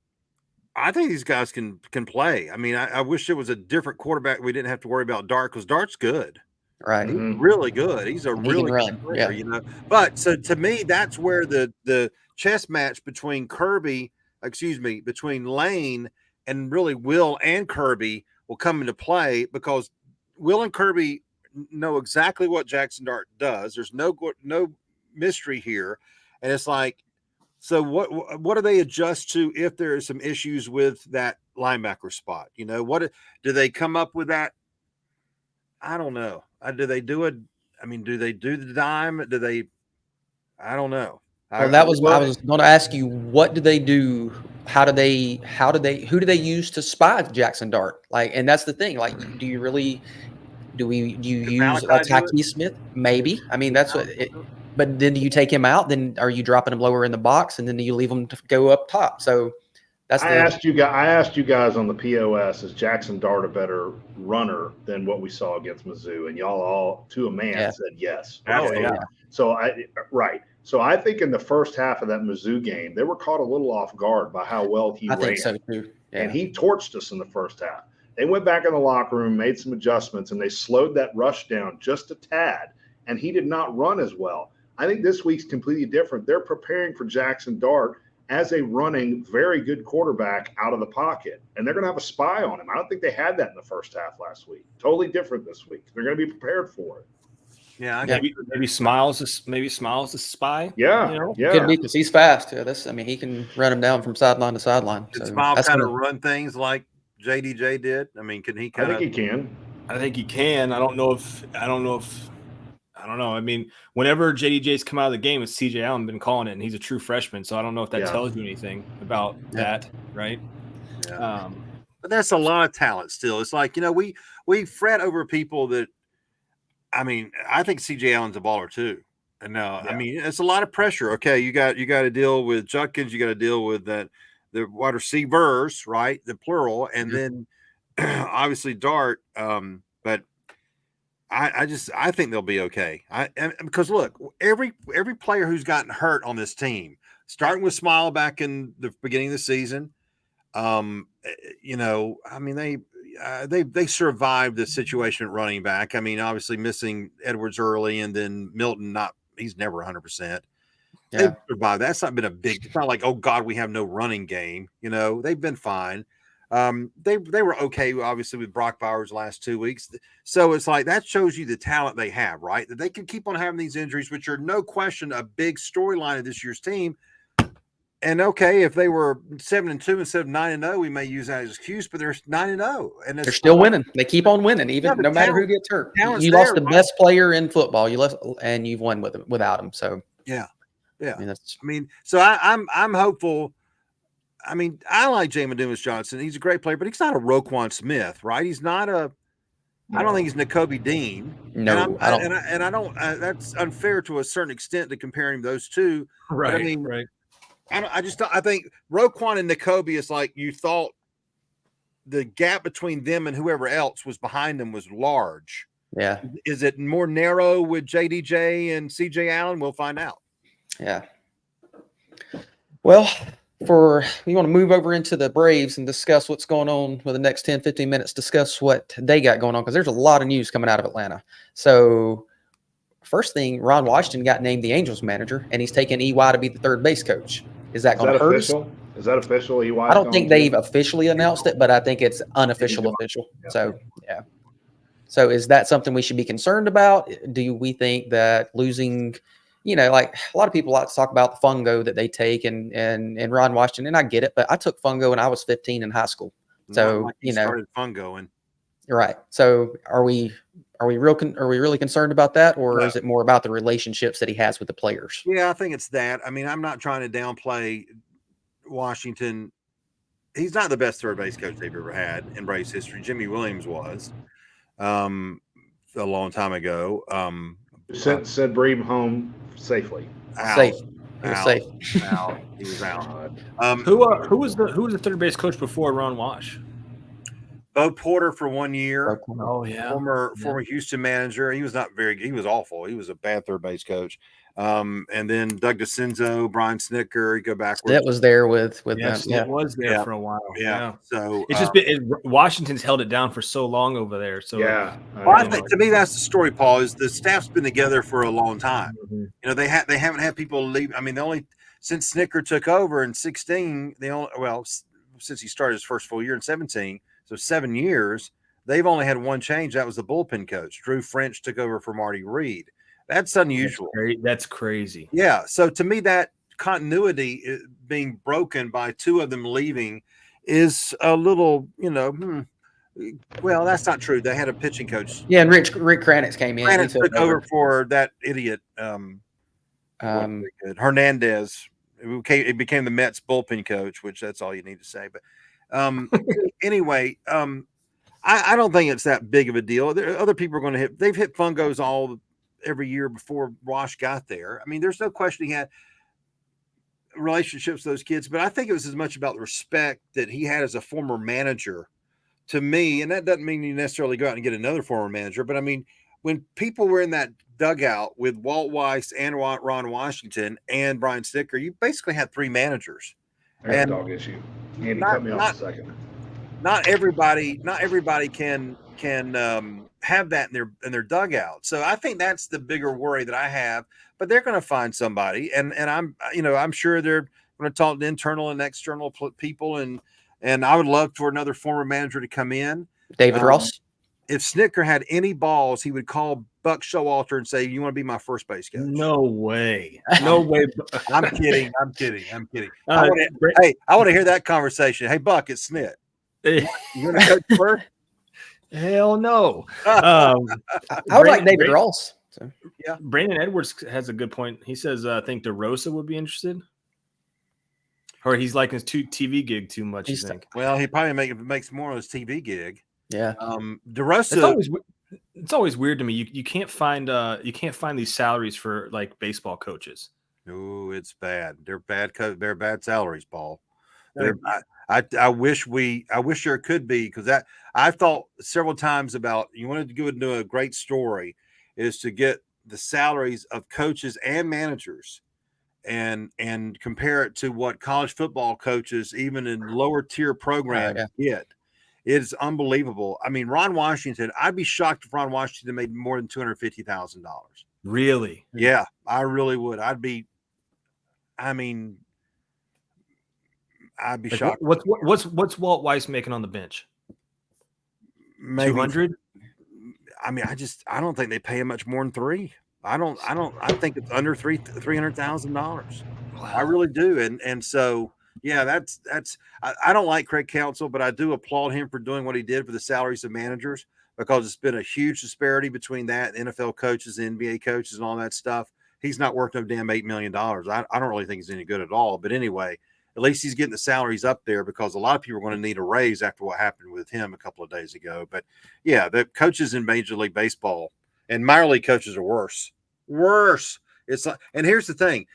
I think these guys can play. I mean, I wish it was a different quarterback. We didn't have to worry about Dart because Dart's good. Right. He's really good. He's a really good player, But so to me, that's where the chess match between between Lane and really Will and Kirby will come into play because Will and Kirby know exactly what Jackson Dart does. There's no mystery here. And it's like, so what do they adjust to if there are some issues with that linebacker spot? What do they come up with that? I don't know. Do they do it? I mean, do they do the dime? I don't know. Well, I was going to ask you, what do they do? Who do they use to spy Jackson Dart? Like, and that's the thing. Like, do you use Tyke Smith? Maybe. I mean, that's what. But then do you take him out? Then are you dropping him lower in the box, and then you leave him to go up top? So that's. I asked you guys on the POS, is Jackson Dart a better runner than what we saw against Mizzou? And y'all all to a man said yes. Okay. Yeah. So I think in the first half of that Mizzou game, they were caught a little off guard by how well he ran. I think so too. Yeah. And he torched us in the first half. They went back in the locker room, made some adjustments, and they slowed that rush down just a tad. And he did not run as well. I think this week's completely different. They're preparing for Jackson Dart as a running, very good quarterback out of the pocket. And they're going to have a spy on him. I don't think they had that in the first half last week. Totally different this week. They're going to be prepared for it. Yeah, maybe Smiles the spy. Yeah, Could be because he's fast. Yeah, he can run him down from sideline to sideline. Can Smile kind of run things like JDJ did? I mean, can he? I think he can. I think he can. I don't know if I don't know. I mean, whenever JDJ's come out of the game, it's CJ Allen been calling it, and he's a true freshman. So I don't know if that tells you anything about that, right? Yeah. But that's a lot of talent still. It's like, we fret over people that, I mean, I think CJ Allen's a baller too. And I mean, it's a lot of pressure. Okay, you got to deal with Judkins, you got to deal with the wide receivers, right? The plural, and then obviously Dart. But I think they'll be okay. Because look, every player who's gotten hurt on this team, starting with Smile back in the beginning of the season, I mean, they survived the situation at running back. I mean, obviously missing Edwards early, and then Milton he's never 100%. They've survived. That's not been a big. It's not like, oh God, we have no running game. They've been fine. They were okay, obviously, with Brock Bowers the last 2 weeks. So it's like that shows you the talent they have, right? That they can keep on having these injuries, which are no question a big storyline of this year's team. And okay, if they were 7-2 instead of 9-0, we may use that as an excuse, but they're 9-0, and they're still winning. They keep on winning, even no matter who gets hurt. You lost the best player in football. You left, and you've won without him. So yeah. So I'm hopeful. I mean, I like Jamin Dumas Johnson. He's a great player, but he's not a Roquan Smith, right? He's not a. I don't think he's Nakobe Dean. No, I don't. And I don't. That's unfair to a certain extent to comparing those two. Right. But I mean, right. I think Roquan and Nakobe is like you thought the gap between them and whoever else was behind them was large. Yeah. Is it more narrow with JDJ and CJ Allen? We'll find out. Yeah. Well, we want to move over into the Braves and discuss what's going on for the next 10, 15 minutes, discuss what they got going on, because there's a lot of news coming out of Atlanta. So first thing, Ron Washington got named the Angels manager, and he's taking EY to be the third base coach. Is that going to hurt us? Is that official? EY? I don't think they've officially announced it, but I think it's unofficial official. Yeah. So, yeah. So is that something we should be concerned about? Do we think that losing, like a lot of people like to talk about the fungo that they take and Ron Washington, and I get it, but I took fungo when I was 15 in high school. So, started fungoing. Right. So are we really concerned about that, or is it more about the relationships that he has with the players? Yeah, I think it's that. I mean, I'm not trying to downplay Washington. He's not the best third base coach they've ever had in Braves history. Jimmy Williams was a long time ago. Sent Bream home safely. Safe. He was safe. He was out. Who was the third base coach before Ron Wash? Bo Porter for 1 year. Oh yeah. Former Houston manager. He was not very good. He was awful. He was a bad third base coach. And then Doug DeCenzo, Brian Snicker, you go backwards. That was there with them. It was there for a while. Yeah. So it's just Washington's held it down for so long over there. So I think to me that's the story, Paul, is the staff's been together for a long time. Mm-hmm. They haven't had people leave. I mean, since Snicker took over in 2016, since he started his first full year in 2017, so 7 years, they've only had one change. That was the bullpen coach. Drew French took over for Marty Reed. That's unusual. That's crazy. Yeah. So to me, that continuity being broken by two of them leaving is a little, well, that's not true. They had a pitching coach. Yeah, and Rick Kranitz came in. Kranitz took over for that idiot Hernandez. It became the Mets bullpen coach, which that's all you need to say. But anyway, I don't think it's that big of a deal. Other people are going to they've hit fungos every year before Wash got there. I mean, there's no question he had relationships with those kids, but I think it was as much about the respect that he had as a former manager to me. And that doesn't mean you necessarily go out and get another former manager, but I mean, when people were in that dugout with Walt Weiss and Ron Washington and Brian Snicker, you basically had three managers. And dog issue. Andy, cut me off a second. Not everybody can have that in their dugout. So I think that's the bigger worry that I have. But they're going to find somebody, and I'm sure they're going to talk to internal and external people, and I would love for another former manager to come in. David Ross. If Snicker had any balls, he would call Buck Showalter and say, "You want to be my first base coach?" No way. No way. I'm kidding. I want to hear that conversation. Hey, Buck, it's Snit. You want to coach first? Hell no. I would like David Ross. So Yeah. Brandon Edwards has a good point. He says, I think DeRosa would be interested. Or he's liking his TV gig too much, you think? Well, he probably makes more on his TV gig. Yeah. DeRosa. It's always weird to me. You can't find these salaries for like baseball coaches. Oh, it's bad. They're bad. They're bad salaries, Paul. I wish there could be, because I've thought several times about, you wanted to go into a great story is to get the salaries of coaches and managers and compare it to what college football coaches, even in lower tier programs, get. It's unbelievable. I mean, Ron Washington, I'd be shocked if Ron Washington made more than $250,000. Really? Yeah, I really would. I'd be shocked. What's Walt Weiss making on the bench? Maybe 200. I mean, I don't think they pay him much more than $3. I think it's under $300,000. Wow. I really do. And so, yeah, that's I don't like Craig Counsell, but I do applaud him for doing what he did for the salaries of managers, because it's been a huge disparity between that and NFL coaches, NBA coaches, and all that stuff. He's not worth no damn $8 million. I don't really think he's any good at all. But anyway, at least he's getting the salaries up there, because a lot of people are going to need a raise after what happened with him a couple of days ago. But yeah, the coaches in Major League Baseball and minor league coaches are worse. It's like, and here's the thing,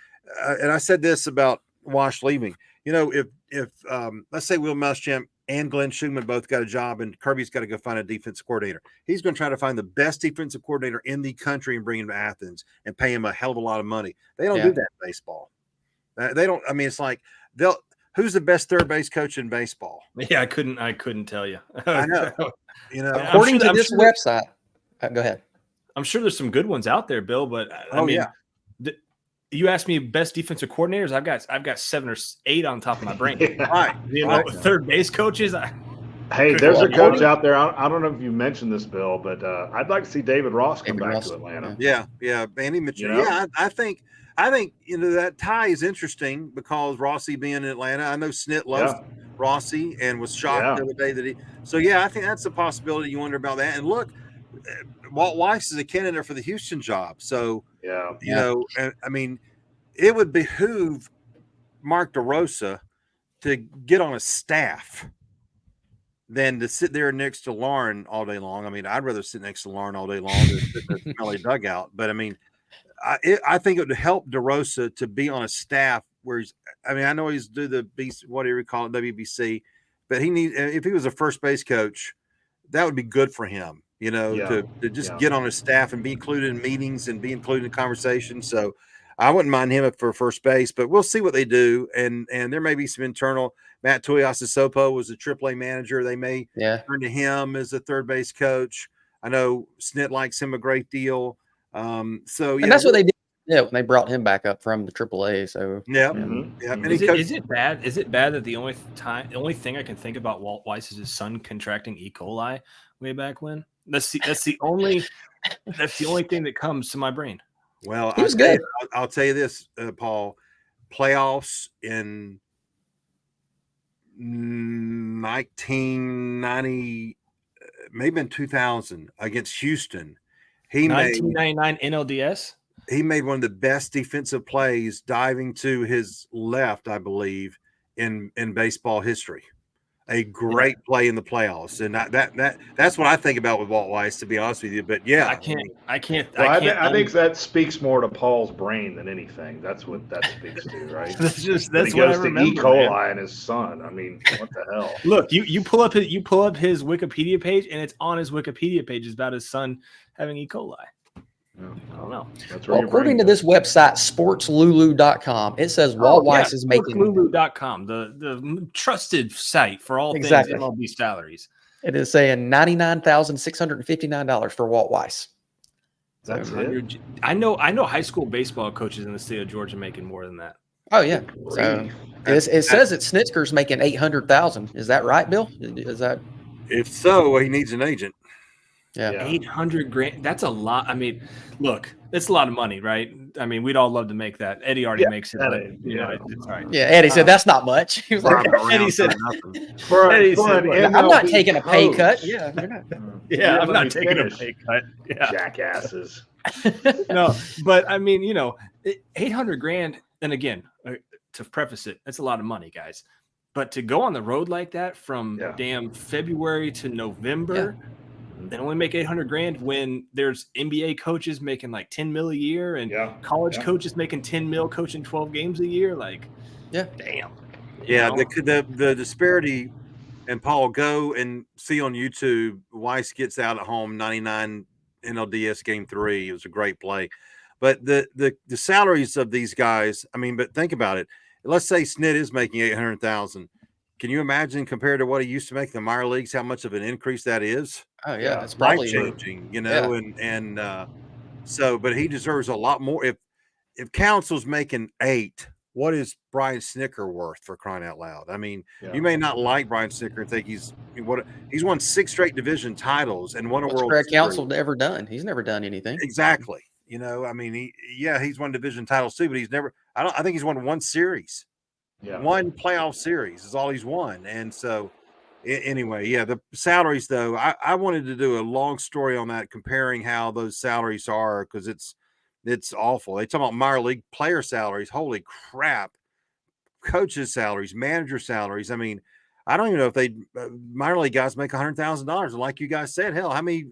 and I said this about Wash leaving. You know, if let's say Will Muschamp and Glenn Schumann both got a job, and Kirby's got to go find a defensive coordinator, he's going to try to find the best defensive coordinator in the country and bring him to Athens and pay him a hell of a lot of money. They don't do that in baseball. They don't. I mean, it's like who's the best third base coach in baseball? Yeah, I couldn't tell you. I know. You know, according to this website, go ahead. I'm sure there's some good ones out there, Bill. But I mean, you asked me best defensive coordinators. I've got 7 or 8 on top of my brain. Right. You know, third base coaches. Hey, there's a coach out there. I don't know if you mentioned this, Bill, but I'd like to see David Ross come back to Atlanta. Yeah, Andy Mitchell. You know? Yeah, I think that tie is interesting, because Rossi being in Atlanta, I know Snit loves Rossi and was shocked the other day that he. So I think that's a possibility. You wonder about that. And look, Walt Weiss is a candidate for the Houston job. So you know, I mean, it would behoove Mark DeRosa to get on a staff than to sit there next to Lauren all day long. I mean, I'd rather sit next to Lauren all day long than sit in the smelly dugout. But I mean, I think it would help DeRosa to be on a staff where he's. I mean, I know he's do the whatever you call it, WBC, but if he was a first base coach, that would be good for him. You know, to just get on his staff and be included in meetings and be included in conversations. So I wouldn't mind him for first base, but we'll see what they do. And there may be some internal. Matt Tuiasosopo was a AAA manager. They may turn to him as a third base coach. I know Snit likes him a great deal. And that's what they did. Yeah, when they brought him back up from the AAA. So Is it bad? Is it bad that the only thing I can think about Walt Weiss is his son contracting E. coli way back when? That's the only thing that comes to my brain. Well, he was good. I'll tell you this, Paul. Playoffs in 1990, maybe in 2000 against Houston. 1999 NLDS. He made one of the best defensive plays diving to his left, I believe, in baseball history. A great play in the playoffs, and that's what I think about with Walt Weiss, to be honest with you. But I can't. Well, I think that speaks more to Paul's brain than anything. That's what that speaks to, right? that's he what goes I to remember. E. coli and his son. I mean, what the hell? Look, you pull up his Wikipedia page, and it's on his Wikipedia page is about his son having E. coli. I don't know. According to this website, sportslulu.com, it says Walt Weiss is making sportslulu.com, the trusted site for all things MLB salaries. It is saying $99,659 for Walt Weiss. That's it. I know high school baseball coaches in the state of Georgia making more than that. Oh yeah. So it says that Snitzker's making $800,000. Is that right, Bill? Is that? If so, he needs an agent. Yeah. $800,000. That's a lot. I mean, look, it's a lot of money, right? I mean, we'd all love to make that. Eddie already makes it. But, it's all right. Yeah, Eddie said that's not much. He was like, Eddie said, I'm not taking a pay cut. Yeah, you're not. Yeah, I'm not taking a pay cut. Yeah. Jackasses. No, but I mean, $800,000. And again, to preface it, that's a lot of money, guys. But to go on the road like that from damn February to November, and only make $800,000 when there's NBA coaches making like $10 million a year and college coaches making $10 million coaching 12 games a year. Like, damn. Yeah, the disparity. And Paul, go and see on YouTube. Weiss gets out at home 99 NLDS game 3. It was a great play, but the salaries of these guys. I mean, but think about it. Let's say Snit is making 800,000. Can you imagine compared to what he used to make in the minor leagues? How much of an increase that is? Oh yeah, it's life probably changing. So, but he deserves a lot more. If Council's making 8. What is Brian Snicker worth, for crying out loud? I mean, you may not like Brian Snicker and think he's won 6 straight division titles and won a World Series. Council ever done? He's never done anything. Exactly. I mean, he's won division titles too, but he's never. I think he's won one series. Yeah. One playoff series is all he's won, and so anyway, the salaries though. I wanted to do a long story on that, comparing how those salaries are, because it's awful. They talk about minor league player salaries. Holy crap. Coaches' salaries, manager salaries. I mean, I don't even know if minor league guys make $100,000. And like you guys said, hell, how many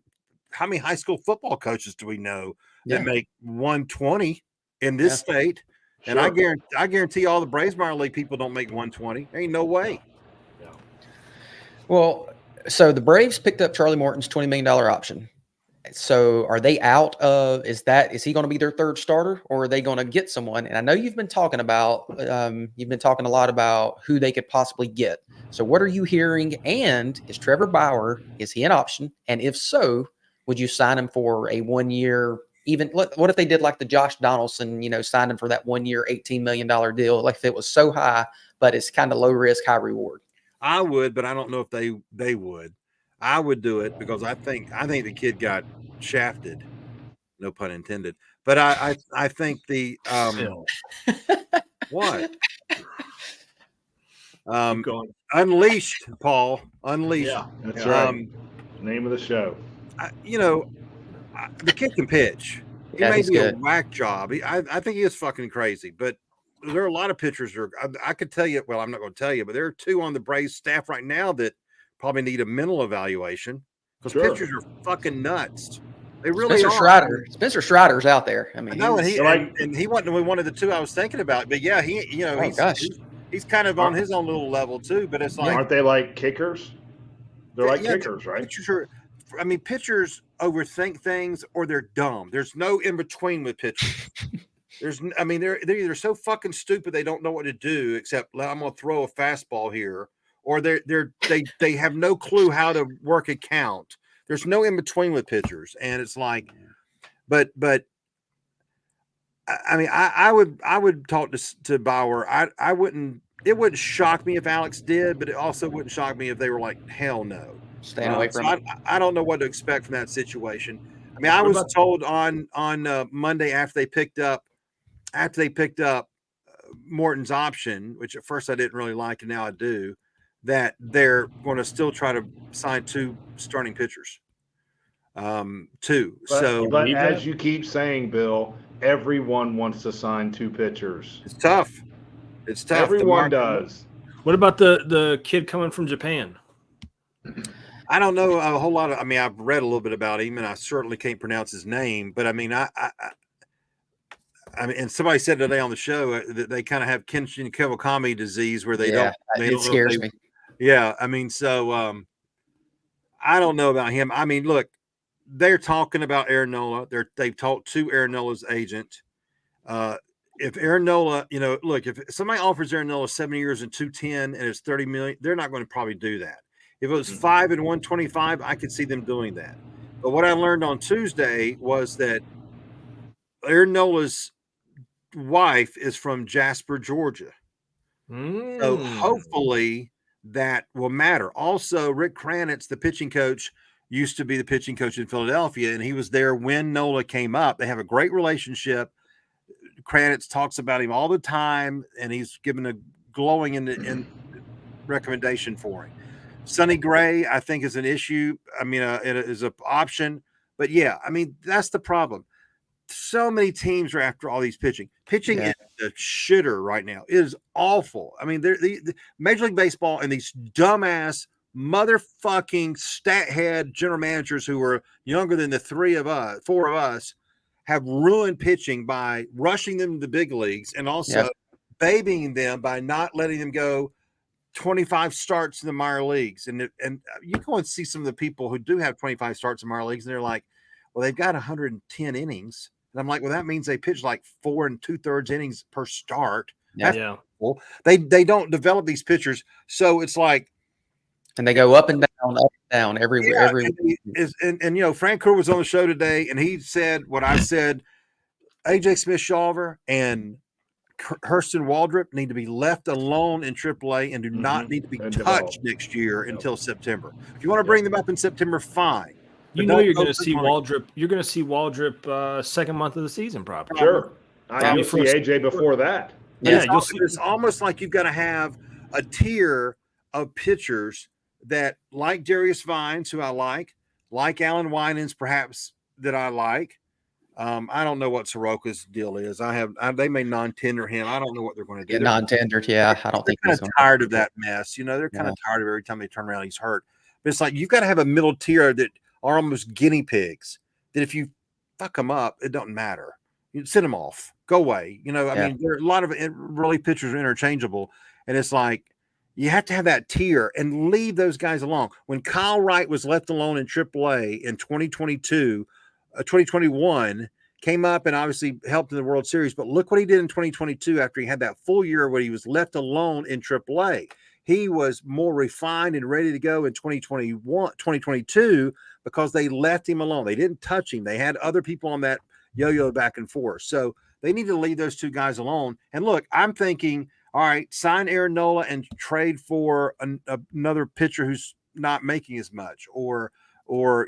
high school football coaches do we know that make 120 in this state? Sure. And I guarantee all the Braves minor league people don't make 120. There ain't no way. Yeah. Well, so the Braves picked up Charlie Morton's $20 million option. So are they out of, is he going to be their third starter, or are they going to get someone? And I know you've been talking a lot about who they could possibly get. So what are you hearing? And is Trevor Bauer, is he an option? And if so, would you sign him for a 1 year, even what if they did like the Josh Donaldson, signed him for that 1 year, $18 million deal? Like if it was so high, but it's kind of low risk, high reward. I would, but I don't know if they would. I would do it because I think the kid got shafted, no pun intended. But I think the what Unleashed, Paul, Unleashed. Yeah, that's right. Name of the show. The kid can pitch. He may be a whack job. I think he is fucking crazy, but there are a lot of pitchers. I could tell you. Well, I'm not going to tell you, but there are 2 on the Braves staff right now that probably need a mental evaluation, because pitchers are fucking nuts. They really are. Spencer Strider's out there. I mean, he wasn't one of the 2 I was thinking about. But yeah, he's kind of on his own little level too. But it's like, aren't they like kickers? They're like kickers, right? Pitchers overthink things, or they're dumb. There's no in between with pitchers. They're either so fucking stupid they don't know what to do, except I'm gonna throw a fastball here, or they have no clue how to work a count. There's no in between with pitchers, and it's like, but I would talk to Bauer. I wouldn't. It wouldn't shock me if Alex did, but it also wouldn't shock me if they were like, hell no, staying away from. I don't know what to expect from that situation. I mean, I was told on Monday after they picked up Morton's option, which at first I didn't really like, and now I do, that they're going to still try to sign 2 starting pitchers. 2. But as you keep saying, Bill, everyone wants to sign 2 pitchers. It's tough. Everyone does. What about the kid coming from Japan? I don't know a whole lot of. I mean, I've read a little bit about him, and I certainly can't pronounce his name. But I mean, I mean, and somebody said today on the show that they kind of have Kenshin Kawakami disease, where they don't. It scares me. Yeah, I mean, so I don't know about him. I mean, look, they're talking about Aaron Nola. They've talked to Aaron Nola's agent. If Aaron Nola, look, if somebody offers Aaron Nola 7 years and $210 and it's $30 million, they're not going to probably do that. If it was 5 and 125, I could see them doing that. But what I learned on Tuesday was that Aaron Nola's wife is from Jasper, Georgia. So hopefully that will matter. Also, Rick Kranitz, the pitching coach, used to be the pitching coach in Philadelphia, and he was there when Nola came up. They have a great relationship. Kranitz talks about him all the time, and he's given a glowing in recommendation for him. Sonny Gray, I think, is an issue. I mean, it is an option. But, yeah, I mean, that's the problem. so many teams are after all these pitching. Pitching is the shitter right now. It is awful. I mean, the Major League Baseball and these dumbass motherfucking stat head general managers who are younger than the four of us, have ruined pitching by rushing them to the big leagues and also babying them by not letting them go 25 starts in the minor leagues. And you go and see some of the people who do have 25 starts in minor leagues, and they're like, well, they've got 110 innings. And I'm like, well, that means they pitch like 4 2/3 innings per start. Yeah. Cool. They don't develop these pitchers. So it's like, and they go up and down every and you know, Frank Kerr was on the show today, and he said what I said. AJ Smith-Shawver and Hurston Waldrop need to be left alone in AAA and do not need to be touched next year until September. If you want to bring them up in September, fine. You know you're going to see Waldrop. You're going to see Waldrop second month of the season, probably. Sure. You'll see AJ before that. Yeah, it's almost like you've got to have a tier of pitchers that, like Darius Vines, who I like Alan Winans, perhaps, that I like. I don't know what Soroka's deal is. They may non-tender him. I don't know what they're going to do. Non-tendered, I don't think they're kind of tired of that mess. You know, they're kind of tired of every time they turn around, he's hurt. But it's like you've got to have a middle tier that are almost guinea pigs. That if you fuck them up, it doesn't matter. You send them off, go away. You know, I mean, there are a lot of really pitchers are interchangeable, and it's like you have to have that tier and leave those guys alone. When Kyle Wright was left alone in AAA in 2021, came up and obviously helped in the World Series. But look what he did in 2022 after he had that full year where he was left alone in AAA. He was more refined and ready to go in 2022 because they left him alone. They didn't touch him. They had other people on that yo-yo back and forth. So they need to leave those two guys alone. And look, I'm thinking, all right, sign Aaron Nola and trade for another pitcher who's not making as much, or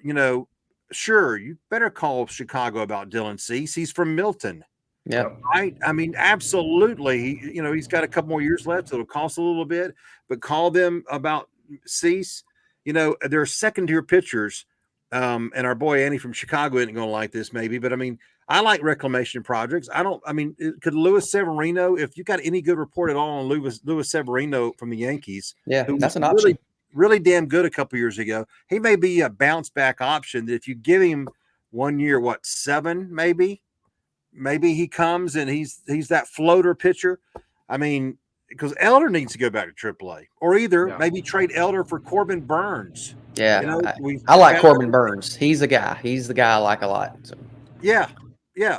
you know, sure, you better call Chicago about Dylan Cease. He's from Milton. Yeah. Right. I mean, absolutely. He's got a couple more years left. So it'll cost a little bit, but call them about Cease. You know, there are second-tier pitchers, and our boy Andy from Chicago isn't going to like this maybe, but I mean, I like reclamation projects. Could Luis Severino, if you got any good report at all on Luis Severino from the Yankees, that's an option. Really damn good a couple years ago. He may be a bounce back option that if you give him 1 year, 7 maybe he comes and he's that floater pitcher. I mean, because Elder needs to go back to AAA, or either maybe trade Elder for Corbin Burns. Yeah, you know, I like Corbin Burns. He's the guy. He's the guy I like a lot. So. Yeah.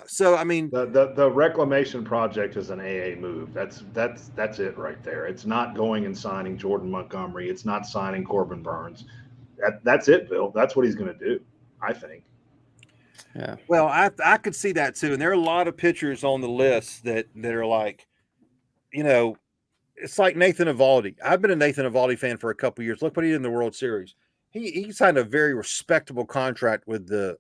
So I mean, the reclamation project is an AA move. That's it right there. It's not going and signing Jordan Montgomery. It's not signing Corbin Burns. That's it, Bill. That's what he's going to do, I think. Yeah. Well, I could see that too. And there are a lot of pitchers on the list that are like, you know, it's like Nathan Eovaldi. I've been a Nathan Eovaldi fan for a couple of years. Look what he did in the World Series. He signed a very respectable contract with the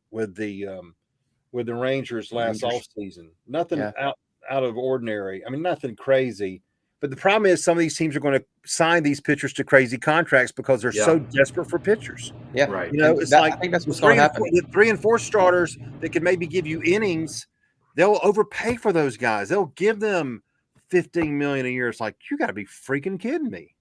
Rangers last offseason. Nothing out of ordinary. I mean, nothing crazy. But the problem is some of these teams are going to sign these pitchers to crazy contracts because they're so desperate for pitchers. Yeah, right. You know, I think that's what's going to happen. 3 and 4 starters that can maybe give you innings, they'll overpay for those guys. They'll give them $15 million a year. It's like, you got to be freaking kidding me.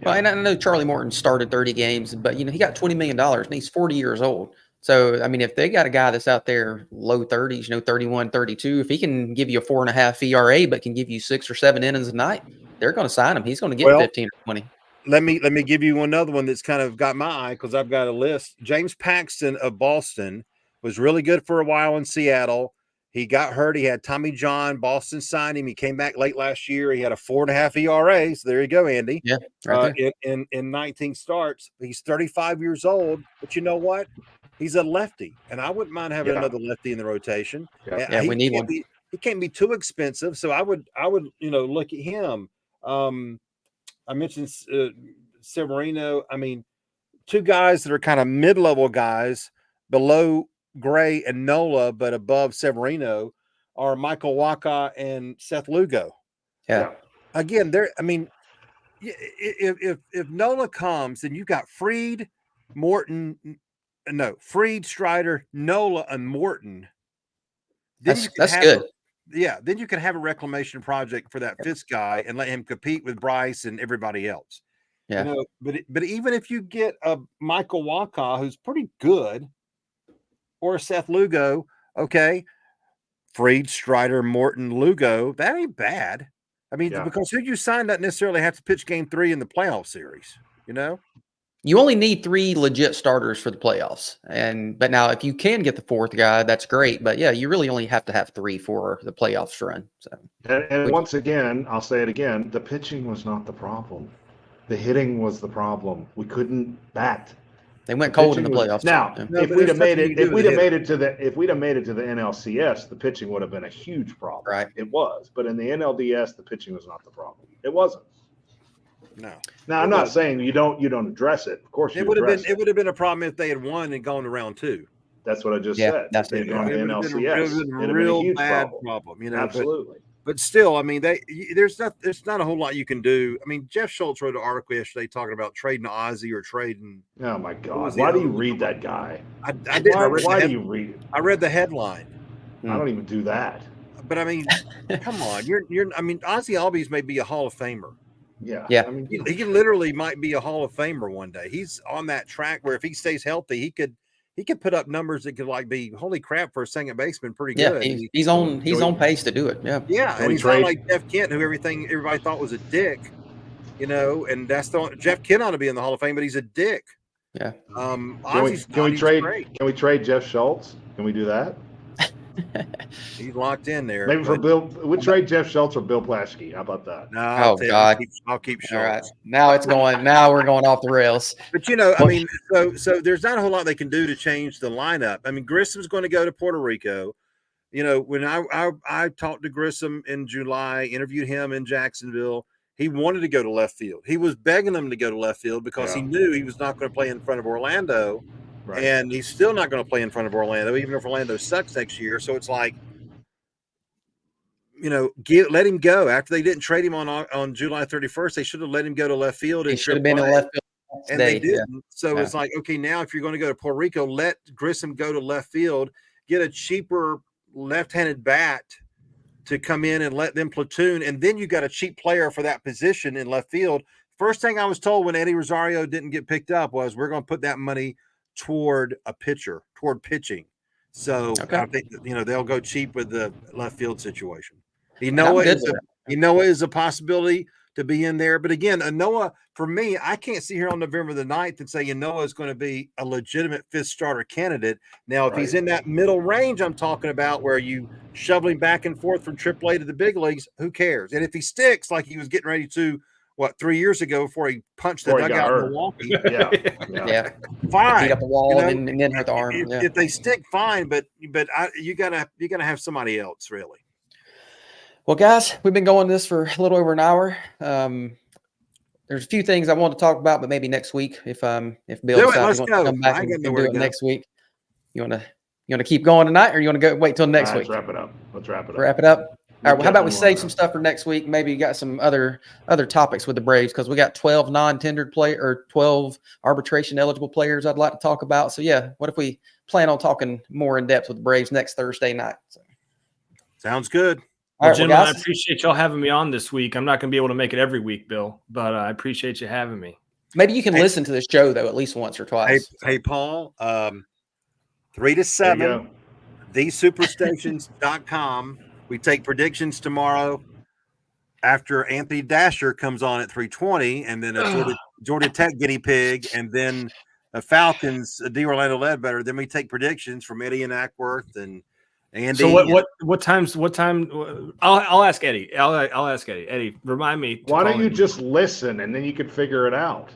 Well, and I know Charlie Morton started 30 games, but he got $20 million and he's 40 years old. So, I mean, if they got a guy that's out there low 30s, 31, 32, if he can give you a 4.5 ERA, but can give you 6 or 7 innings a night, they're going to sign him. He's going to get 15 or 20. Let me give you another one that's kind of got my eye because I've got a list. James Paxton of Boston was really good for a while in Seattle. He got hurt. He had Tommy John. Boston signed him. He came back late last year. He had a 4.5 ERA. So there you go, Andy. Yeah, right in 19 starts. He's 35 years old, but you know what? He's a lefty, and I wouldn't mind having another lefty in the rotation. Yeah, we need one. He can't be too expensive, so I would look at him. I mentioned Severino. I mean, two guys that are kind of mid-level guys below Gray and Nola, but above Severino, are Michael Wacha and Seth Lugo. Yeah. Again, if Nola comes, then you got Fried, Strider, Nola, and Morton. That's good. Then you can have a reclamation project for that fifth guy and let him compete with Bryce and everybody else. Yeah. You know, but even if you get a Michael Waka who's pretty good, or a Seth Lugo, okay, Freed, Strider, Morton, Lugo, that ain't bad. I mean, because who you sign doesn't necessarily have to pitch game 3 in the playoff series, you know? You only need 3 legit starters for the playoffs. But now if you can get the 4th guy, that's great. But yeah, you really only have to have 3 for the playoffs run. So and once again, I'll say it again, the pitching was not the problem. The hitting was the problem. We couldn't bat. They went cold in the playoffs. Now, if we'd have made it to the NLCS, the pitching would have been a huge problem. Right. It was. But in the NLDS, the pitching was not the problem. It wasn't. No. Now, I'm not saying you don't address it. Of course, it would have been a problem if they had won and gone to round 2. That's what I just said. That's they'd gone to NLCS. It would have been a real bad problem, you know. Absolutely. But still, I mean, there's not a whole lot you can do. I mean, Jeff Schultz wrote an article yesterday talking about trading Ozzie or trading. Oh my God! Why do you read that guy? I didn't. Why do you read it? I read the headline. I don't even do that. But I mean, come on, I mean, Ozzie Albies may be a Hall of Famer. Yeah. I mean, he literally might be a Hall of Famer one day. He's on that track where if he stays healthy, he could put up numbers that could like be holy crap for a second baseman, pretty good. Yeah, he's on pace to do it. Yeah. Yeah, and he's not like Jeff Kent, who everybody thought was a dick, you know. And that's Jeff Kent ought to be in the Hall of Fame, but he's a dick. Yeah. Can we trade Jeff Schultz? Can we do that? He's locked in there. Maybe for Bill. We'll trade Jeff Schultz or Bill Plaschke. How about that? No, God. I'll keep Schultz. All right. Now we're going off the rails. But you know, I mean, so there's not a whole lot they can do to change the lineup. I mean, Grissom's going to go to Puerto Rico. You know, when I talked to Grissom in July, interviewed him in Jacksonville, he wanted to go to left field. He was begging them to go to left field because he knew he was not going to play in front of Orlando. Right. And he's still not going to play in front of Orlando, even if Orlando sucks next year. So it's like, you know, let him go. After they didn't trade him on July 31st, they should have let him go to left field. He should have been in left field. And they didn't. Yeah. So it's like, okay, now if you're going to go to Puerto Rico, let Grissom go to left field, get a cheaper left-handed bat to come in and let them platoon. And then you got a cheap player for that position in left field. First thing I was told when Eddie Rosario didn't get picked up was we're going to put that money toward a pitcher, toward pitching. So I think, you know, they'll go cheap with the left field situation. Noah is a possibility to be in there. But again, Noah, for me, I can't sit here on November the 9th and say Noah is going to be a legitimate 5th starter candidate. Now, if he's in that middle range I'm talking about where you shovel him back and forth from AAA to the big leagues, who cares? And if he sticks like he was getting ready to, 3 years ago before he punched the dugout in Milwaukee. Yeah. Fine. Beat up a wall and then hurt the arm. If they stick, fine, but you gotta have somebody else, really. Well, guys, we've been going this for a little over an hour. There's a few things I want to talk about, but maybe next week if Bill decides to come back and do it next week. You want to keep going tonight, or you want to wait till next week? Let's wrap it up. Wrap it up. All right. Well, how about we save some stuff for next week? Maybe you got some other topics with the Braves because we got 12 non-tendered 12 arbitration eligible players I'd like to talk about. So yeah, what if we plan on talking more in depth with the Braves next Thursday night? So. Sounds good. Well, gentlemen, I appreciate y'all having me on this week. I'm not going to be able to make it every week, Bill, but I appreciate you having me. Maybe you can listen to this show though at least once or twice. Hey Paul, 3 to 7, thesuperstations.com. We take predictions tomorrow after Anthony Dasher comes on at 3:20, and then a Georgia Tech guinea pig, and then the Falcons, D. Orlando Ledbetter. Then we take predictions from Eddie and Ackworth and Andy. So what time? I'll ask Eddie. I'll ask Eddie. Eddie, remind me. Why don't you just listen and then you can figure it out?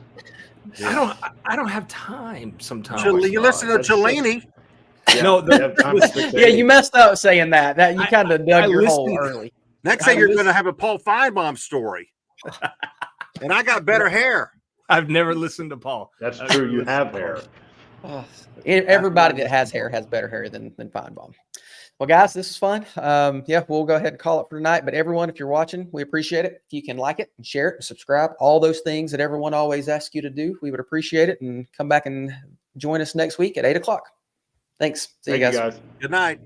Yeah. I don't have time sometimes. You listen to Cellini. Yeah, you messed up saying that. That you kind of dug your hole early. Next thing you're going to have a Paul Feinbaum story, and I got better hair. I've never listened to Paul. That's true. You have hair. Everybody that has hair has better hair than Feinbaum. Well, guys, this is fun. We'll go ahead and call it for tonight. But everyone, if you're watching, we appreciate it. If you can like it and share it and subscribe, all those things that everyone always asks you to do, we would appreciate it. And come back and join us next week at 8:00. Thanks. See you guys. Good night.